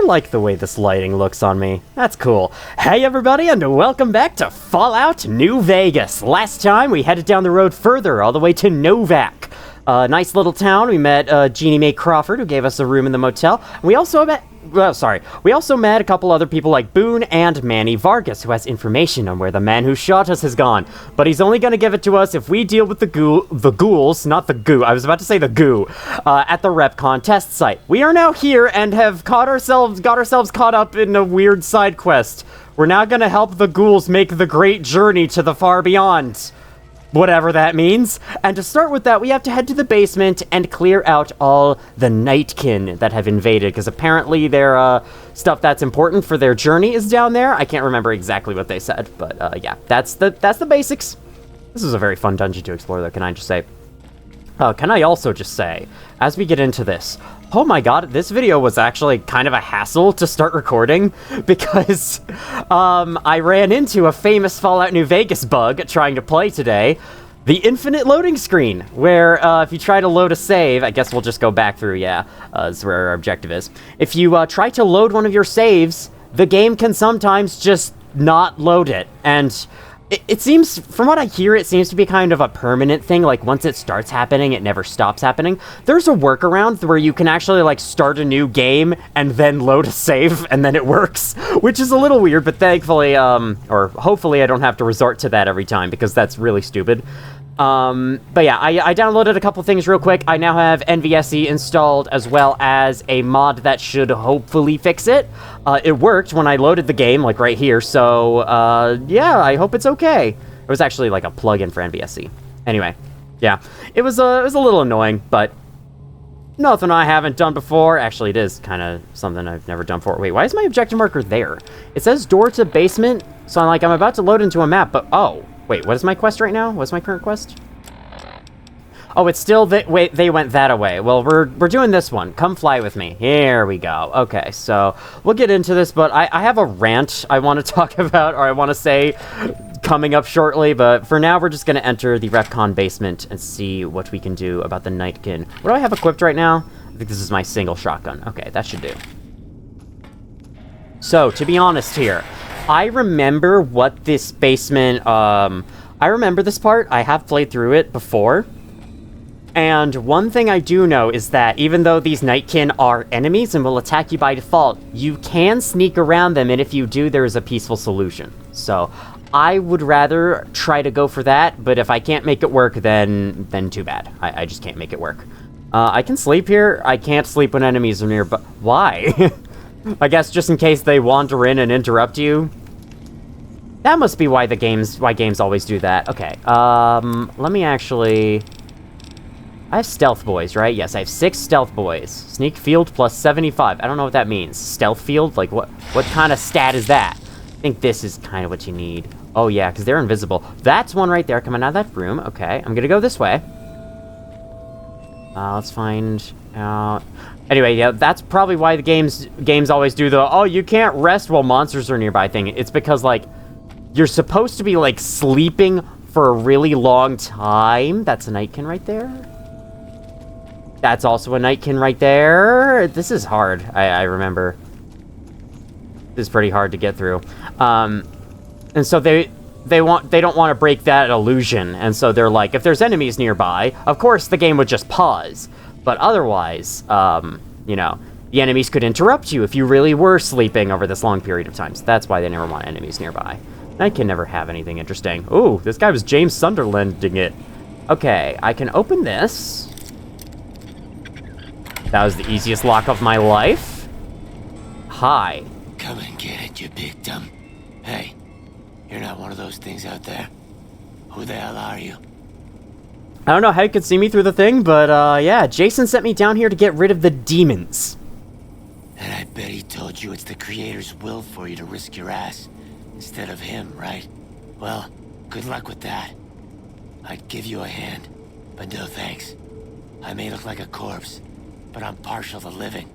like the way this lighting looks on me. That's cool. Hey everybody, and welcome back to Fallout New Vegas. Last time we headed down the road further, all the way to Novak. Nice little town. We met Jeannie Mae Crawford, who gave us a room in the motel. We also met a couple other people like Boone and Manny Vargas, who has information on where the man who shot us has gone. But he's only going to give it to us if we deal with the ghouls, not the goo. I was about to say the goo, at the RepCon test site. We are now here and have got ourselves caught up in a weird side quest. We're now going to help the ghouls make the great journey to the far beyond. Whatever that means. And to start with that, we have to head to the basement and clear out all the Nightkin that have invaded, because apparently their stuff that's important for their journey is down there. I can't remember exactly what they said, but yeah, that's the basics. This is a very fun dungeon to explore, though, can I just say. Can I also just say, as we get into this, oh my god, this video was actually kind of a hassle to start recording, because I ran into a famous Fallout New Vegas bug trying to play today. The infinite loading screen, where if you try to load a save, I guess we'll just go back through, yeah, is where our objective is. If you try to load one of your saves, the game can sometimes just not load it, and it seems, from what I hear, it seems to be kind of a permanent thing. Like, once it starts happening, it never stops happening. There's a workaround where you can actually, like, start a new game and then load a save, and then it works, which is a little weird, but thankfully, or hopefully I don't have to resort to that every time, because that's really stupid. But yeah, I downloaded a couple things real quick. I now have NVSE installed, as well as a mod that should hopefully fix it. It worked when I loaded the game, like right here, so, yeah, I hope it's okay. It was actually like a plugin for NVSE. Anyway, yeah, it was a little annoying, but nothing I haven't done before. Actually, it is kind of something I've never done before. Wait, why is my objective marker there? It says door to basement, so I'm about to load into a map, but, oh. Wait, what is my quest right now? What's my current quest? Oh, it's still... Wait, they went that away. Well, we're doing this one. Come fly with me. Here we go. Okay, so we'll get into this, but I have a rant I want to talk about, or I want to say coming up shortly, but for now, we're just going to enter the RepCon basement and see what we can do about the Nightkin. What do I have equipped right now? I think this is my single shotgun. Okay, that should do. So, to be honest here, I remember what this basement, I remember this part. I have played through it before. And one thing I do know is that even though these Nightkin are enemies and will attack you by default, you can sneak around them, and if you do, there is a peaceful solution. So, I would rather try to go for that, but if I can't make it work, then too bad. I just can't make it work. I can sleep here. I can't sleep when enemies are nearby. Why? I guess just in case they wander in and interrupt you. That must be why games always do that. Okay, let me actually... I have stealth boys, right? Yes, I have 6 stealth boys. Sneak field plus 75. I don't know what that means. Stealth field? Like, what kind of stat is that? I think this is kind of what you need. Oh, yeah, because they're invisible. That's one right there coming out of that room. Okay, I'm gonna go this way. Let's find out... Anyway, yeah, that's probably why the games always do the, oh, you can't rest while monsters are nearby thing. It's because, like, you're supposed to be, like, sleeping for a really long time. That's a Nightkin right there. That's also a Nightkin right there. This is hard, I remember. This is pretty hard to get through. And so they don't want to break that illusion. And so they're like, if there's enemies nearby, of course the game would just pause. But otherwise, you know, the enemies could interrupt you if you really were sleeping over this long period of time. So that's why they never want enemies nearby. I can never have anything interesting. Ooh, this guy was James Sunderlanding it. Okay, I can open this. That was the easiest lock of my life. Hi. Come and get it, you big dumb. Hey, you're not one of those things out there. Who the hell are you? I don't know how you could see me through the thing, but, yeah, Jason sent me down here to get rid of the demons. And I bet he told you it's the Creator's will for you to risk your ass, instead of him, right? Well, good luck with that. I'd give you a hand, but no thanks. I may look like a corpse, but I'm partial to living.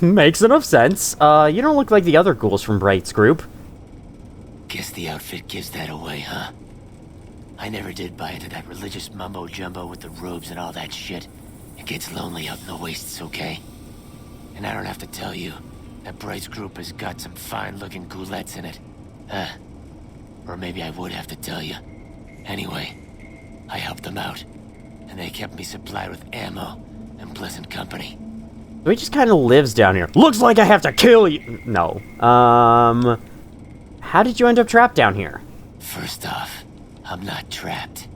Makes enough sense. You don't look like the other ghouls from Bright's group. Guess the outfit gives that away, huh? I never did buy into that religious mumbo-jumbo with the robes and all that shit. It gets lonely out in the wastes, okay? And I don't have to tell you, That Bright's group has got some fine-looking goulettes in it. Or maybe I would have to tell you. Anyway, I helped them out, and they kept me supplied with ammo and pleasant company. So he just kind of lives down here. Looks like I have to kill you! No. How did you end up trapped down here? First off, I'm not trapped.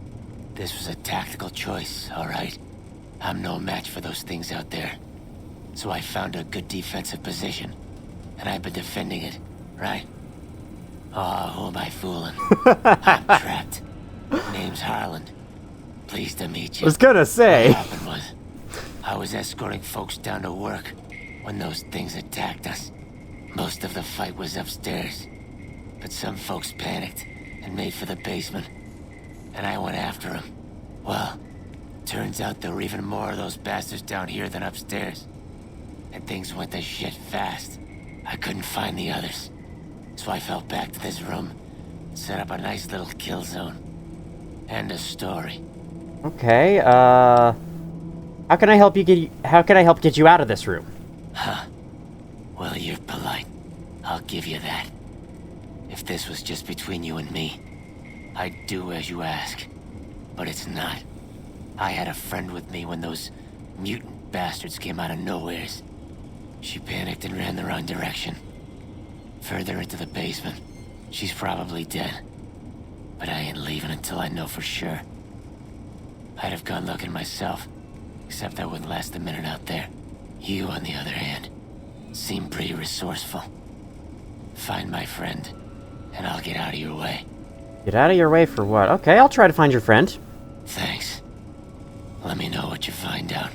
This was a tactical choice, alright? I'm no match for those things out there. So I found a good defensive position, and I've been defending it, right? Oh, who am I fooling? I'm trapped. Name's Harland. Pleased to meet you. I was gonna say. What happened was, I was escorting folks down to work when those things attacked us. Most of the fight was upstairs, but some folks panicked and made for the basement, and I went after them. Well, turns out there were even more of those bastards down here than upstairs, and things went to shit fast. I couldn't find the others, so I fell back to this room and set up a nice little kill zone. End of story. Okay, how can I help get you out of this room? Huh. Well, you're polite. I'll give you that. If this was just between you and me, I'd do as you ask. But it's not. I had a friend with me when those mutant bastards came out of nowheres. She panicked and ran the wrong direction. Further into the basement. She's probably dead. But I ain't leaving until I know for sure. I'd have gone looking myself, except I wouldn't last a minute out there. You, on the other hand, seem pretty resourceful. Find my friend, and I'll get out of your way. Get out of your way for what? Okay, I'll try to find your friend. Thanks. Let me know what you find out.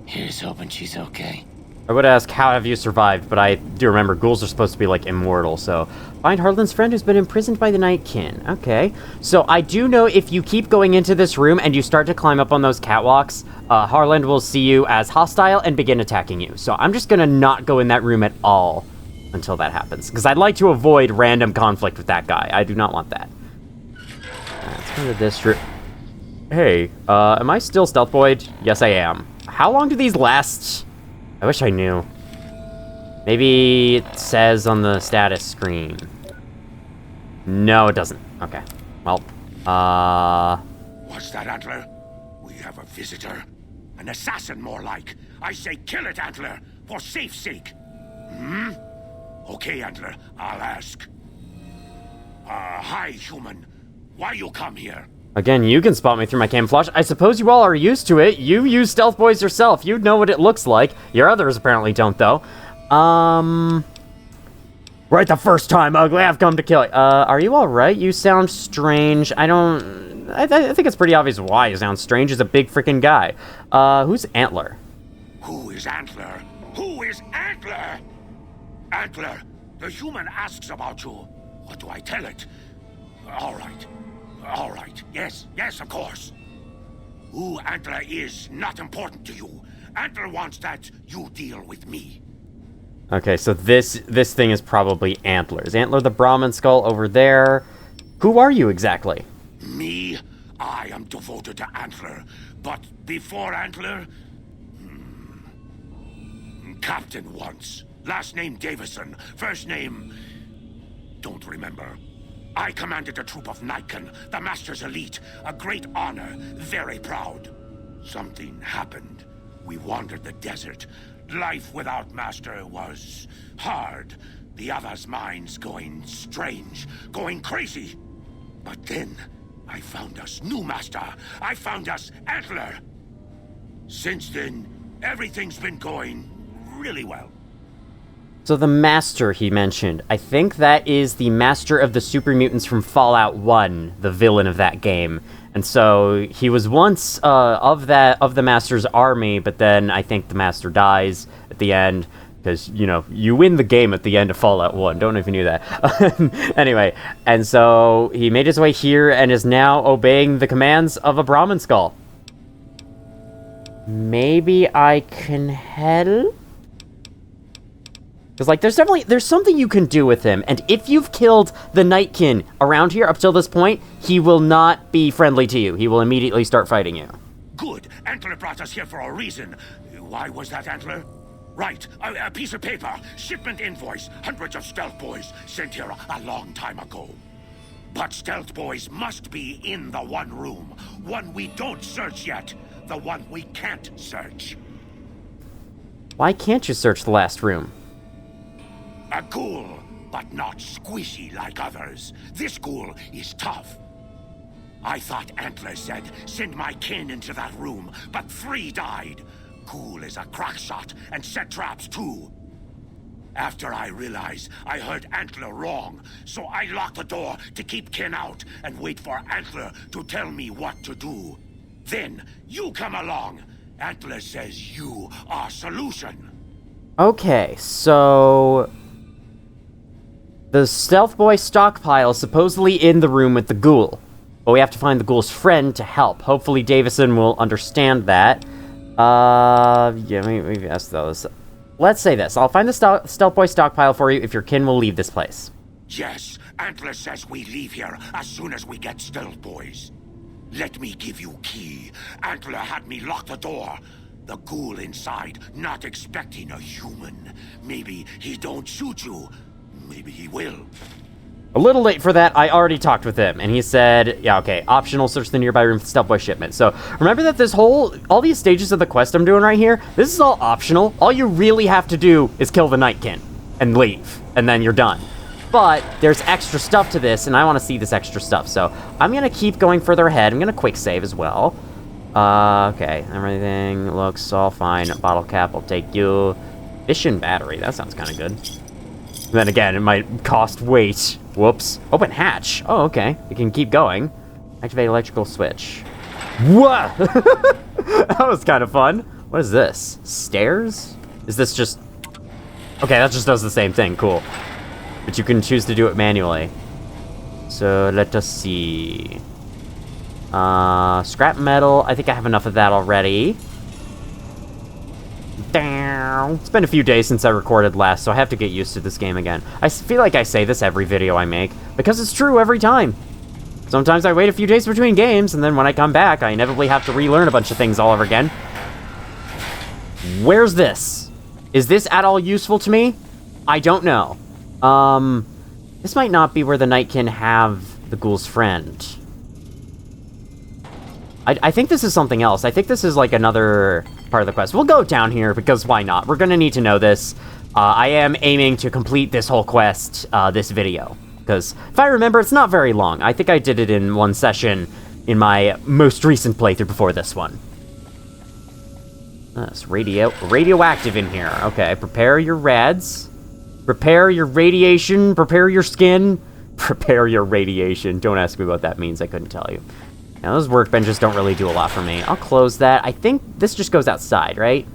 Here's hoping she's okay. I would ask, how have you survived? But I do remember ghouls are supposed to be, like, immortal, so... Find Harlan's friend who's been imprisoned by the Nightkin. Okay. So I do know if you keep going into this room and you start to climb up on those catwalks, Harlan will see you as hostile and begin attacking you. So I'm just gonna not go in that room at all until that happens. Because I'd like to avoid random conflict with that guy. I do not want that. Let's go to this room. Hey, am I still Stealth Boyd? Yes, I am. How long do these last? I wish I knew. Maybe it says on the status screen. No, it doesn't. Okay. Well, What's that, Antler? We have a visitor. An assassin, more like. I say kill it, Antler, for safe sake. Okay, Antler, I'll ask. Hi, human. Why you come here? Again, you can spot me through my camouflage. I suppose you all are used to it. You use Stealth Boys yourself. You'd know what it looks like. Your others apparently don't, though. Right the first time, Ugly. I've come to kill you. Are you alright? You sound strange. I think it's pretty obvious why you sound strange. He's a big freaking guy. Who's Antler? Who is Antler? Who is Antler? Antler, the human asks about you. What do I tell it? All right. All right. Yes, of course. Who Antler is not important to you. Antler wants that you deal with me. Okay, so this thing is probably Antler. Is Antler the Brahmin skull over there? Who are you exactly? Me? I am devoted to Antler. But before Antler... Captain once. Last name Davison. First name... Don't remember. I commanded a troop of Nightkin, the Master's elite. A great honor. Very proud. Something happened. We wandered the desert. Life without Master was hard. The others' minds going strange, going crazy. But then, I found us new Master. I found us Antler. Since then, everything's been going really well. So the Master he mentioned, I think that is the Master of the Super Mutants from Fallout 1, the villain of that game. And so he was once of the Master's army, but then I think the Master dies at the end because, you know, you win the game at the end of Fallout 1. Don't know if you knew that. Anyway, and so he made his way here and is now obeying the commands of a Brahmin skull. Maybe I can help? Because, like, there's something you can do with him, and if you've killed the Nightkin around here up till this point, he will not be friendly to you. He will immediately start fighting you. Good. Antler brought us here for a reason. Why was that, Antler? Right, a piece of paper. Shipment invoice. Hundreds of stealth boys sent here a long time ago. But stealth boys must be in the one room. One we don't search yet. The one we can't search. Why can't you search the last room? A ghoul, but not squishy like others. This ghoul is tough. I thought Antler said, send my kin into that room, but 3 died. Ghoul is a crack shot and set traps too. After I realized I heard Antler wrong, so I locked the door to keep kin out and wait for Antler to tell me what to do. Then you come along. Antler says you are solution. Okay, so the stealth boy stockpile is supposedly in the room with the ghoul. But we have to find the ghoul's friend to help. Hopefully Davison will understand that. Yeah, maybe ask those. Let's say this. I'll find the stealth boy stockpile for you if your kin will leave this place. Yes, Antler says we leave here as soon as we get stealth boys. Let me give you key. Antler had me lock the door. The ghoul inside, not expecting a human. Maybe he don't shoot you. Maybe he will. A little late for that. I already talked with him, and he said, yeah, okay, optional, search the nearby room for stealth boy shipment. So remember that all these stages of the quest I'm doing right here, this is all optional. All you really have to do is kill the Nightkin and leave, and then you're done. But there's extra stuff to this, and I want to see this extra stuff. So I'm going to keep going further ahead. I'm going to quick save as well. Okay, everything looks all fine. Bottle cap, I'll take you. Fission battery, that sounds kind of good. And then again, it might cost weight. Whoops. Open hatch. Oh, okay. We can keep going. Activate electrical switch. Whoa! That was kind of fun. What is this? Stairs? Is this just... Okay, that just does the same thing. Cool. But you can choose to do it manually. So, let us see. Scrap metal. I think I have enough of that already. Down. It's been a few days since I recorded last, so I have to get used to this game again. I feel like I say this every video I make, because it's true every time. Sometimes I wait a few days between games, and then when I come back, I inevitably have to relearn a bunch of things all over again. Where's this? Is this at all useful to me? I don't know. This might not be where the Nightkin have the ghoul's friend. I think this is something else. I think this is like another part of the quest. We'll go down here because why not? We're gonna need to know this. I am aiming to complete this whole quest, this video. Because if I remember, it's not very long. I think I did it in one session in my most recent playthrough before this one. It's radioactive in here. Okay, prepare your rads. Prepare your radiation. Prepare your skin. Prepare your radiation. Don't ask me what that means. I couldn't tell you. Now, those workbenches don't really do a lot for me. I'll close that. I think this just goes outside, right?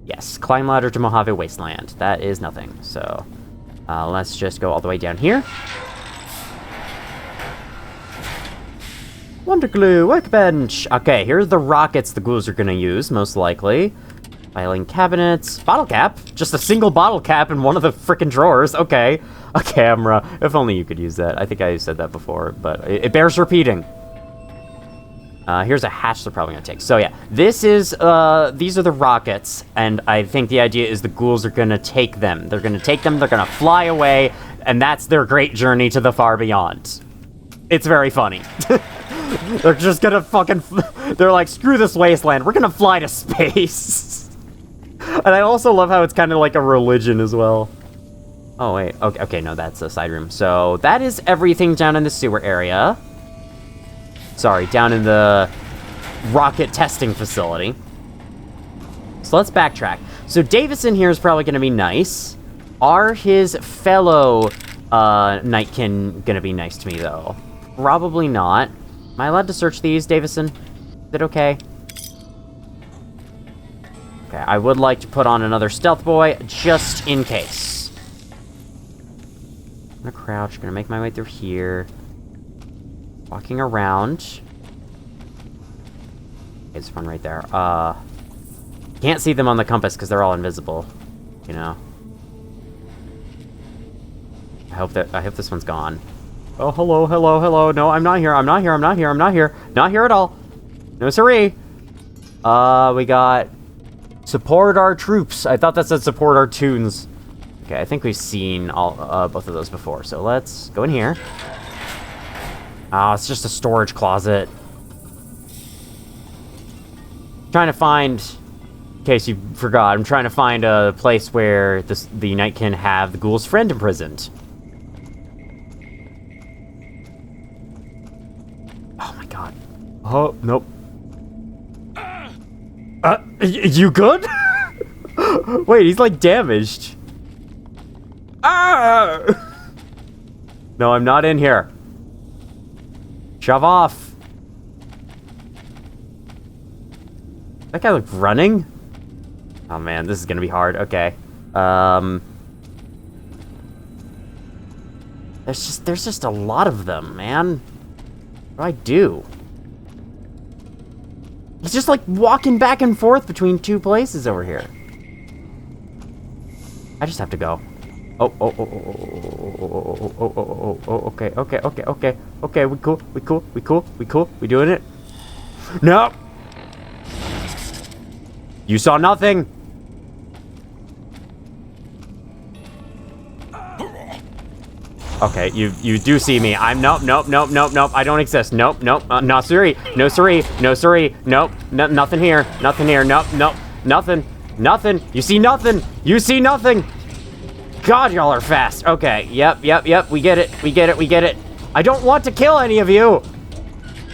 Yes. Climb ladder to Mojave Wasteland. That is nothing. So, let's just go all the way down here. Wonder glue, workbench. Okay, here's the rockets the ghouls are gonna use, most likely. Filing cabinets. Bottle cap. Just a single bottle cap in one of the frickin' drawers. Okay. A camera. If only you could use that. I think I said that before, but it bears repeating. Here's a hatch they're probably gonna take. So yeah, this is, these are the rockets, and I think the idea is the ghouls are gonna take them. They're gonna take them, they're gonna fly away, and that's their great journey to the far beyond. It's very funny. They're just gonna fucking... They're like, screw this wasteland, we're gonna fly to space. And I also love how it's kind of like a religion as well. Oh, wait. Okay, no, that's a side room. So, that is everything down in the sewer area. Sorry, down in the rocket testing facility. So, let's backtrack. So, Davison here is probably going to be nice. Are his fellow Nightkin going to be nice to me, though? Probably not. Am I allowed to search these, Davison? Is it okay? Okay, I would like to put on another stealth boy, just in case. I'm gonna crouch, gonna make my way through here. Walking around. There's one right there. Can't see them on the compass because they're all invisible. You know. I hope this one's gone. Oh, hello, hello, hello. No, I'm not here. I'm not here. I'm not here. I'm not here. Not here at all. No siree. We got Support our troops. I thought that said support our tunes. Okay, I think we've seen all both of those before. So let's go in here. Oh, it's just a storage closet. Trying to find, in case you forgot, I'm trying to find a place where the knight can have the ghoul's friend imprisoned. Oh my god. Oh, nope. You good? Wait, he's like damaged. Ah! No, I'm not in here. Shove off. That guy looked running? Oh man, this is gonna be hard. Okay. There's just a lot of them, man. What do I do? He's just like walking back and forth between two places over here. I just have to go. Oh, okay, we cool, we doing it? No! You saw nothing! Okay, you do see me. I'm nope, I don't exist. Nope, no siree, no siree, nope, nothing here, nope, nothing. You see nothing. God, y'all are fast. Okay, yep, we get it. I don't want to kill any of you.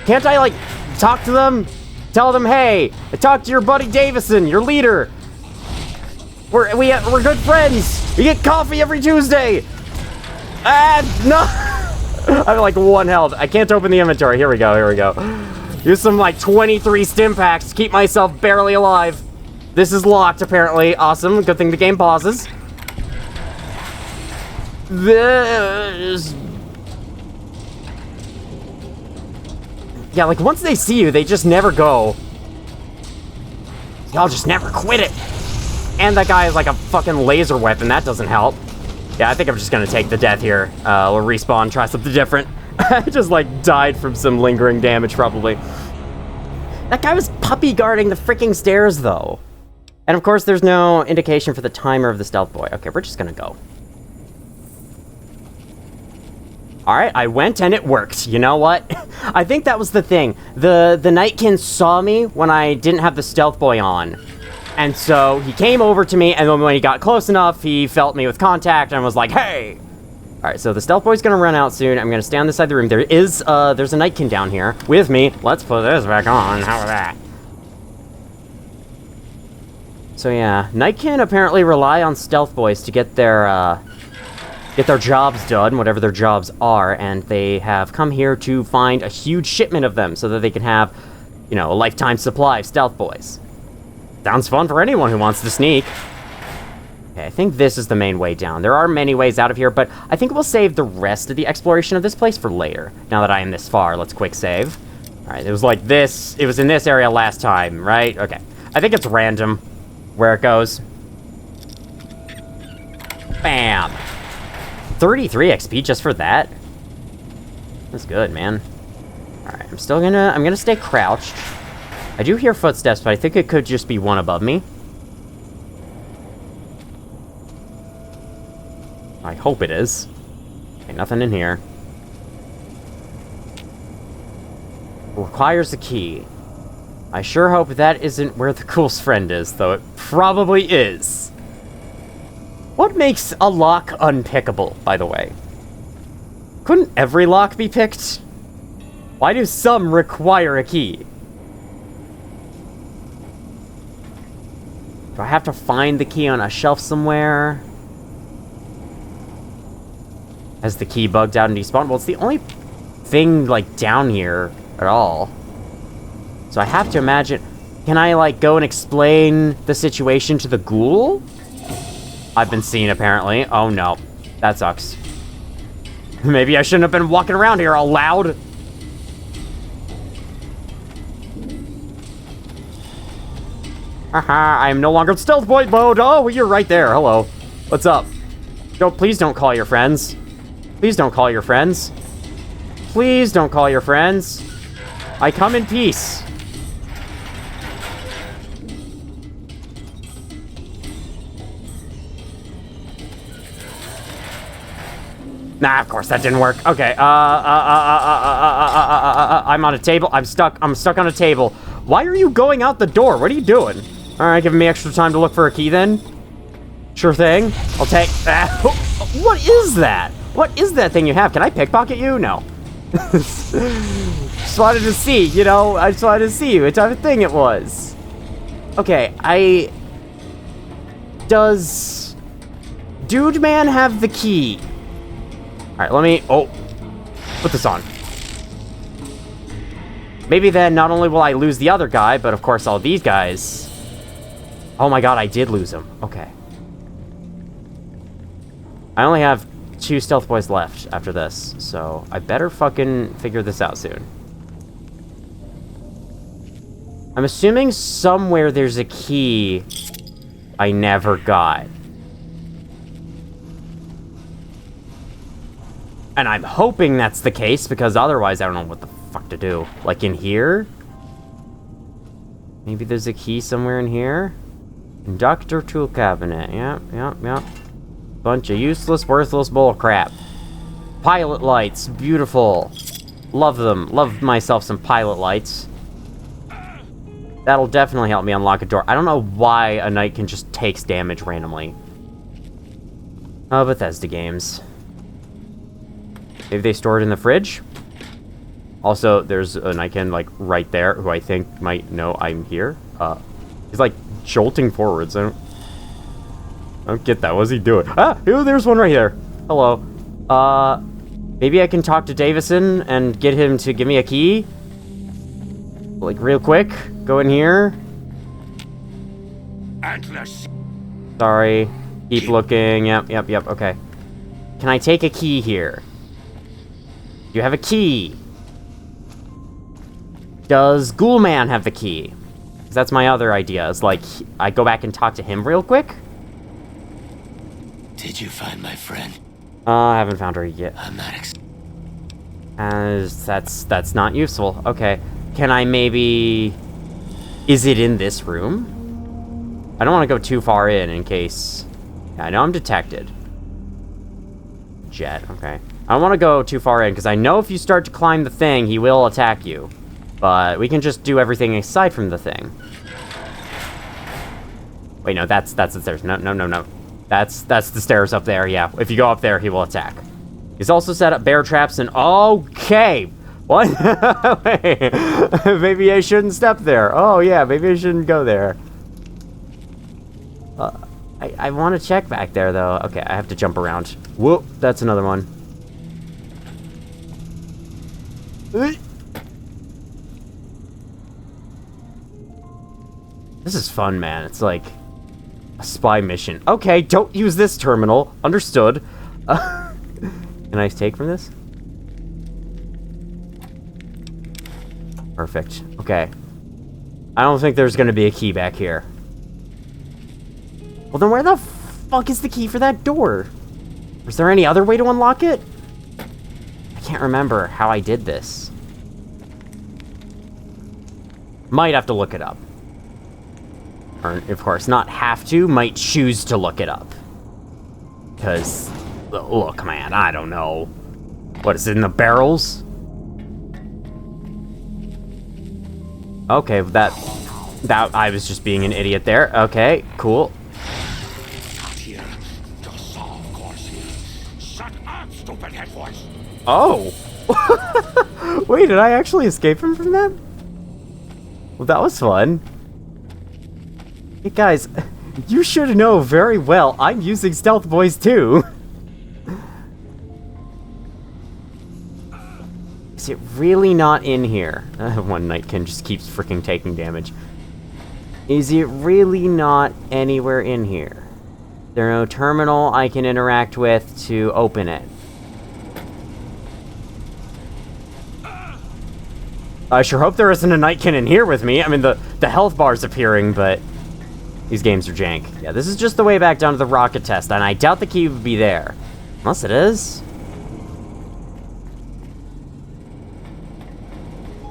Can't I, like, talk to them? Tell them, hey, I talked to your buddy Davison, your leader. We're good friends. We get coffee every Tuesday. No! I have like 1 health. I can't open the inventory. Here we go. Use some like 23 stim packs to keep myself barely alive. This is locked, apparently. Awesome. Good thing the game pauses. Yeah, like once they see you, they just never go. Y'all just never quit it. And that guy has like a fucking laser weapon. That doesn't help. Yeah, I think I'm just gonna take the death here. We'll respawn, try something different. I just, like, died from some lingering damage, probably. That guy was puppy guarding the freaking stairs, though. And, of course, there's no indication for the timer of the stealth boy. Okay, we're just gonna go. Alright, I went and it worked. You know what? I think that was the thing. The Nightkin saw me when I didn't have the stealth boy on. And so he came over to me, and then when he got close enough, he felt me with contact and was like, hey! Alright, so the stealth boy's gonna run out soon. I'm gonna stay on this side of the room. There's a Nightkin down here with me. Let's put this back on. How about that? So yeah, Nightkin apparently rely on stealth boys to get their jobs done, whatever their jobs are, and they have come here to find a huge shipment of them so that they can have, you know, a lifetime supply of stealth boys. Sounds fun for anyone who wants to sneak. Okay, I think this is the main way down. There are many ways out of here, but I think we'll save the rest of the exploration of this place for later. Now that I am this far, let's quick save. Alright, it was like this. It was in this area last time, right? Okay. I think it's random where it goes. Bam! 33 XP just for that? That's good, man. Alright, I'm gonna stay crouched. I do hear footsteps, but I think it could just be one above me. I hope it is. Okay, nothing in here. Requires a key. I sure hope that isn't where the ghoul's friend is, though it probably is. What makes a lock unpickable, by the way? Couldn't every lock be picked? Why do some require a key? Do I have to find the key on a shelf somewhere? Has the key bugged out and despawned? Well, it's the only thing, like, down here at all. So I have to imagine... Can I, like, go and explain the situation to the ghoul? I've been seen, apparently. Oh, no. That sucks. Maybe I shouldn't have been walking around here all loud. Haha, I am no longer stealth boy mode. Oh, you're right there. Hello. What's up? Please don't call your friends. Please don't call your friends. Please don't call your friends. I come in peace. Nah, of course that didn't work. Okay, I'm on a table. I'm stuck on a table. Why are you going out the door? What are you doing? All right, giving me extra time to look for a key then. Sure thing. I'll take that. What is that? What is that thing you have? Can I pickpocket you? No. Just wanted to see, you know? I just wanted to see what type of thing it was. Okay, Does Dude Man have the key? Alright, let me... Oh. Put this on. Maybe then not only will I lose the other guy, but of course all these guys... Oh my god, I did lose him. Okay. I only have 2 stealth boys left after this, so I better fucking figure this out soon. I'm assuming somewhere there's a key I never got. And I'm hoping that's the case, because otherwise I don't know what the fuck to do. Like in here? Maybe there's a key somewhere in here? Conductor tool cabinet. Yep. Bunch of useless, worthless bull crap. Pilot lights. Beautiful. Love them. Love myself some pilot lights. That'll definitely help me unlock a door. I don't know why a knight can just takes damage randomly. Oh, Bethesda games. Maybe they store it in the fridge? Also, there's a Niken, like, right there, who I think might know I'm here. He's, like, jolting forwards. I don't get that. What's he doing? Ah! Ew, there's one right there. Hello. Maybe I can talk to Davison and get him to give me a key? Like, real quick. Go in here. Antlers. Sorry. Keep looking. Yep, okay. Can I take a key here? You have a key. Does Ghoulman have the key? 'Cause that's my other idea. Is like, I go back and talk to him real quick. Did you find my friend? I haven't found her yet. I'm not That's not useful. Okay. Can I maybe... Is it in this room? I don't want to go too far in case... Yeah, I know I'm detected. Jet, okay. I don't want to go too far in, because I know if you start to climb the thing, he will attack you. But we can just do everything aside from the thing. Wait, no, that's the stairs. No. That's the stairs up there, yeah. If you go up there, he will attack. He's also set up bear traps and... Okay! What? Wait. Maybe I shouldn't step there. Oh, yeah, maybe I shouldn't go there. I want to check back there, though. Okay, I have to jump around. Whoop, that's another one. This is fun, man. It's like a spy mission. Okay, don't use this terminal. Understood. Can I take from this? Perfect. Okay. I don't think there's gonna be a key back here. Well, then where the fuck is the key for that door? Was there any other way to unlock it? I can't remember how I did this. Might have to look it up. Or, of course, not have to, might choose to look it up. Because, look, man, I don't know. What is it, in the barrels? Okay, that I was just being an idiot there. Okay, cool. Here to solve course here. Shut up, stupid head voice. Oh! Wait, did I actually escape him from that? Well, that was fun. Hey, guys, you should know very well I'm using stealth boys too. Is it really not in here? One Nightkin just keeps freaking taking damage. Is it really not anywhere in here? There's no terminal I can interact with to open it. I sure hope there isn't a Nightkin in here with me. I mean, the health bar's appearing, but these games are jank. Yeah, this is just the way back down to the rocket test, and I doubt the key would be there. Unless it is.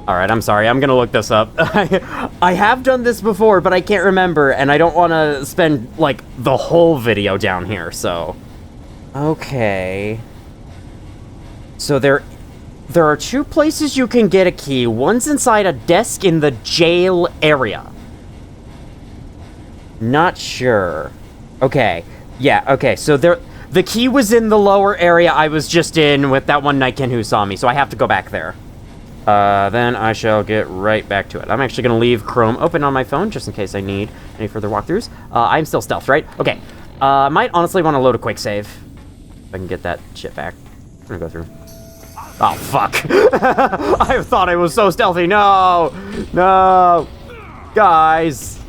Alright, I'm sorry. I'm gonna look this up. I have done this before, but I can't remember, and I don't want to spend, like, the whole video down here, so... Okay... So there are two places you can get a key. One's inside a desk in the jail area. Not sure. Okay. Yeah, okay. So the key was in the lower area I was just in with that one Nightkin who saw me, so I have to go back there. Then I shall get right back to it. I'm actually going to leave Chrome open on my phone just in case I need any further walkthroughs. I'm still stealth, right? Okay. I might honestly want to load a quick save. If I can get that shit back. I'm going to go through. Oh, fuck. I thought I was so stealthy. No! No! Guys!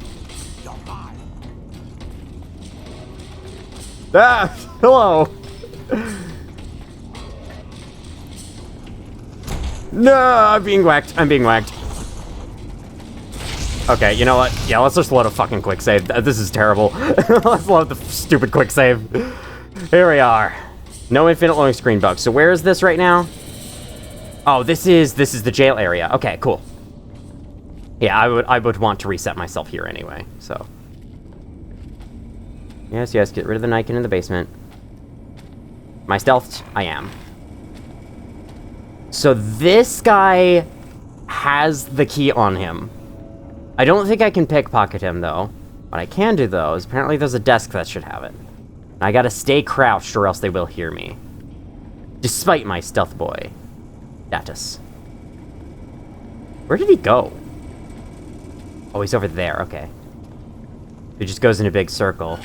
Ah! Hello! No! I'm being whacked. I'm being whacked. Okay, you know what? Yeah, let's just load a fucking quick save. This is terrible. Let's load the stupid quick save. Here we are. No infinite loading screen bug. So where is this right now? Oh, this is the jail area. Okay, cool. Yeah, I would want to reset myself here anyway, so. Yes, get rid of the Nike in the basement. Am I stealthed? I am. So this guy has the key on him. I don't think I can pickpocket him, though. What I can do, though, is apparently there's a desk that should have it. I gotta stay crouched or else they will hear me. Despite my stealth boy status. Where did he go? Oh, he's over there, okay. He just goes in a big circle.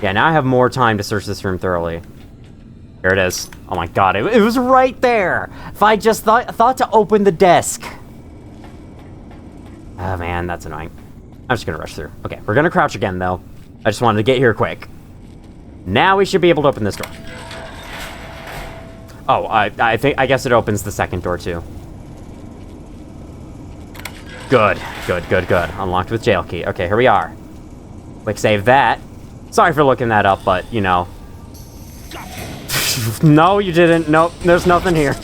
Yeah, now I have more time to search this room thoroughly. Here it is. Oh my god, it was right there! If I just thought to open the desk. Oh man, that's annoying. I'm just gonna rush through. Okay, we're gonna crouch again, though. I just wanted to get here quick. Now we should be able to open this door. Oh, I guess it opens the second door, too. Good. Unlocked with jail key. Okay, here we are. Quick save that. Sorry for looking that up, but, you know. No, you didn't. Nope, there's nothing here.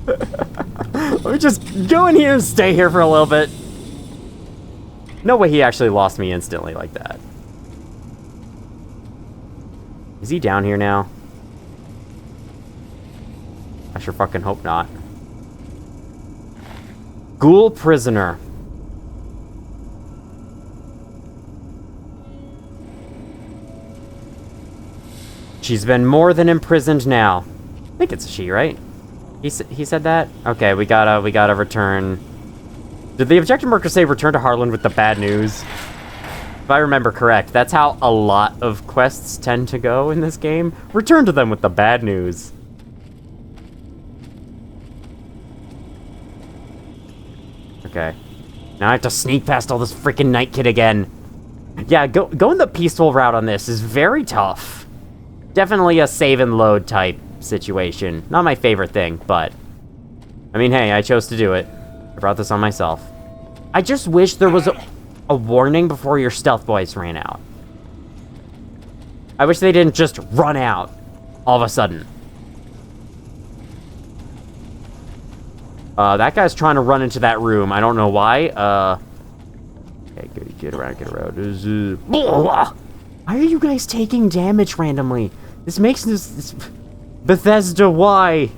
Let me just go in here and stay here for a little bit. No way he actually lost me instantly like that. Is he down here now? I sure fucking hope not. Ghoul prisoner. She's been more than imprisoned now. I think it's a she, right? He said that? Okay, we gotta return. Did the objective marker say return to Harlan with the bad news? If I remember correct, that's how a lot of quests tend to go in this game. Return to them with the bad news. Okay. Now I have to sneak past all this freaking Night Kid again. Yeah, going the peaceful route on this is very tough. Definitely a save and load type situation. Not my favorite thing, but... I mean, hey, I chose to do it. I brought this on myself. I just wish there was a warning before your stealth boys ran out. I wish they didn't just run out all of a sudden. That guy's trying to run into that room. I don't know why. Okay, get around. Why are you guys taking damage randomly? This makes this... Bethesda, why?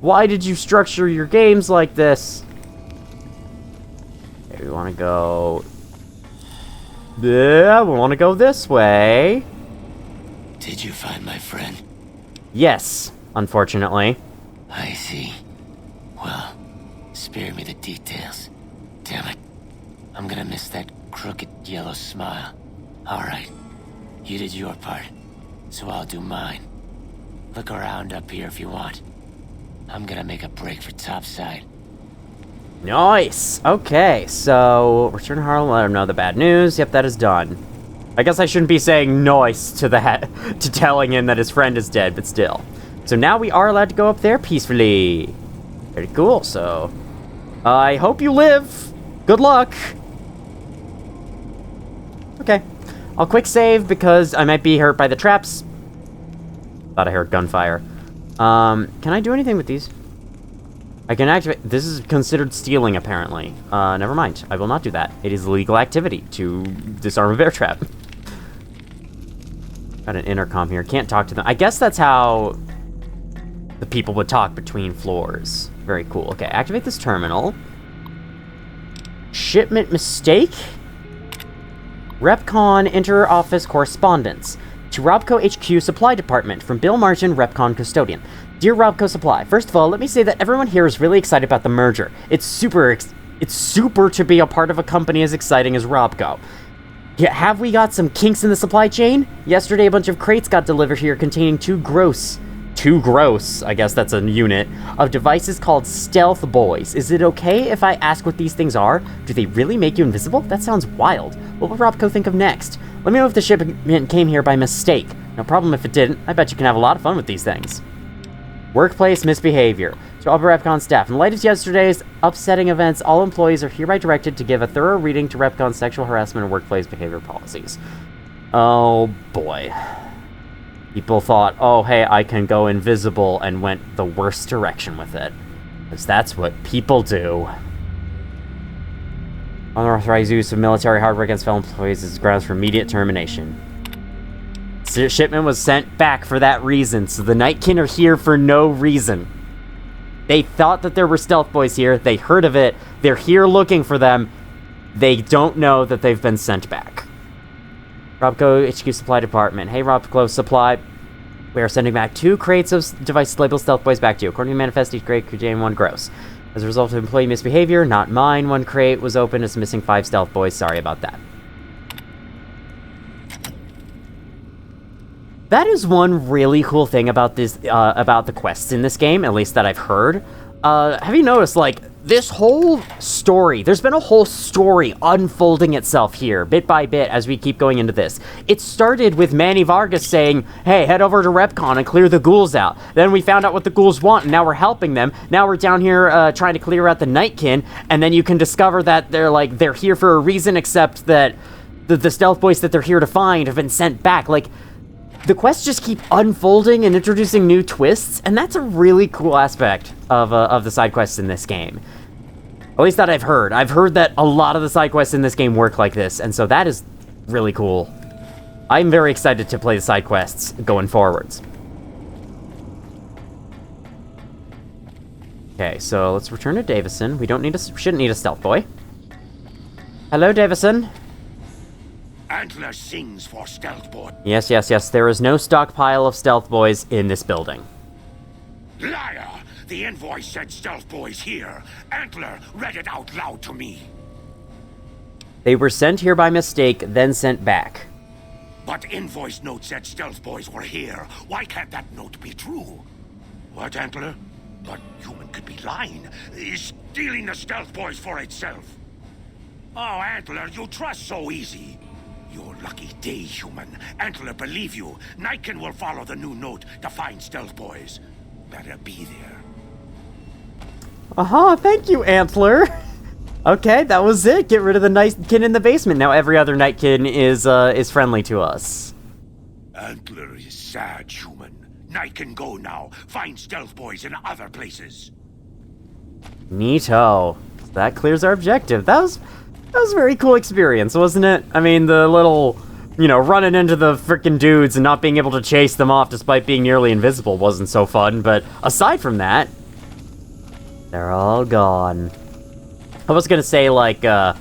Why did you structure your games like this? Okay, we want to go... Yeah, we want to go this way. Did you find my friend? Yes, unfortunately. I see. Well, spare me the details. Damn it. I'm gonna miss that crooked yellow smile. Alright. You did your part, so I'll do mine. Look around up here if you want. I'm gonna make a break for topside. Nice! Okay, so... Return to Harlan, let him know the bad news. Yep, that is done. I guess I shouldn't be saying nice to that, to telling him that his friend is dead, but still. So now we are allowed to go up there peacefully. Very cool, so... I hope you live! Good luck! Okay. I'll quick save because I might be hurt by the traps. Thought I heard gunfire. Can I do anything with these? I can activate... This is considered stealing, apparently. Never mind. I will not do that. It is legal activity to disarm a bear trap. Got an intercom here. Can't talk to them. I guess that's how the people would talk between floors. Very cool. Okay, activate this terminal. Shipment mistake? Repcon inter-office correspondence. To Robco HQ Supply Department from Bill Martin, Repcon Custodian. Dear Robco Supply, first of all, let me say that everyone here is really excited about the merger. It's super to be a part of a company as exciting as Robco. Yeah, have we got some kinks in the supply chain? Yesterday, a bunch of crates got delivered here containing two gross, I guess that's a unit, of devices called Stealth Boys. Is it okay if I ask what these things are? Do they really make you invisible? That sounds wild. What will Robco think of next? Let me know if the shipment came here by mistake. No problem if it didn't. I bet you can have a lot of fun with these things. Workplace misbehavior. To all Repcon staff, in light of yesterday's upsetting events, all employees are hereby directed to give a thorough reading to Repcon's sexual harassment and workplace behavior policies. Oh boy. People thought, oh hey, I can go invisible, and went the worst direction with it. Because that's what people do. Unauthorized use of military hardware against fellow employees is grounds for immediate termination. The shipment was sent back for that reason, so the Nightkin are here for no reason. They thought that there were Stealth Boys here, they heard of it, they're here looking for them, they don't know that they've been sent back. Robco HQ Supply Department. Hey Robco Supply, we are sending back 2 crates of devices labeled Stealth Boys back to you. According to the manifest, each crate contained 1 gross. As a result of employee misbehavior, not mine, 1 crate was open, it's missing 5 Stealth Boys, sorry about that. That is one really cool thing about this, about the quests in this game, at least that I've heard. Have you noticed, like, this whole story, there's been a whole story unfolding itself here, bit by bit, as we keep going into this. It started with Manny Vargas saying, hey, head over to Repcon and clear the ghouls out. Then we found out what the ghouls want, and now we're helping them. Now we're down here, trying to clear out the Nightkin, and then you can discover that they're here for a reason, except that the Stealth Boys that they're here to find have been sent back. Like, the quests just keep unfolding and introducing new twists, and that's a really cool aspect of the side quests in this game. At least that I've heard. I've heard that a lot of the side quests in this game work like this, and so that is really cool. I'm very excited to play the side quests going forwards. Okay, so let's return to Davison. We shouldn't need a Stealth Boy. Hello, Davison. Antler sings for Stealth Boy. Yes. There is no stockpile of Stealth Boys in this building. Liar! The invoice said Stealth Boys here. Antler read it out loud to me. They were sent here by mistake, then sent back. But invoice note said Stealth Boys were here. Why can't that note be true? What, Antler? But human could be lying. Is stealing the Stealth Boys for itself. Oh, Antler, you trust so easy. Your lucky day, human. Antler believe you. Nightkin will follow the new note to find Stealth Boys. Better be there. Aha, thank you, Antler. Okay, that was it. Get rid of the Nightkin in the basement. Now every other Nightkin is friendly to us. Antler is sad, human. Nightkin go now. Find Stealth Boys in other places. Neato. That clears our objective. That was a very cool experience, wasn't it? I mean, the little, running into the frickin' dudes and not being able to chase them off despite being nearly invisible wasn't so fun, but aside from that, they're all gone. I was gonna say, like, the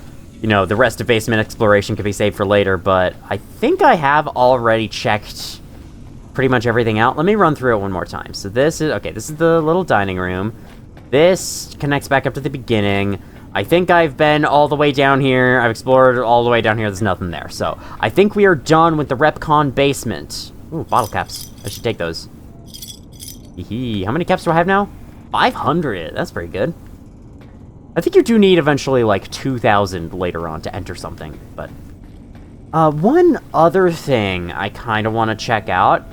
rest of basement exploration could be saved for later, but I think I have already checked pretty much everything out. Let me run through it one more time. So this is the little dining room. This connects back up to the beginning. I think I've been all the way down here. I've explored all the way down here. There's nothing there. So I think we are done with the Repcon basement. Ooh, bottle caps. I should take those. Hee. How many caps do I have now? 500. That's pretty good. I think you do need eventually like 2,000 later on to enter something. But one other thing I kind of want to check out.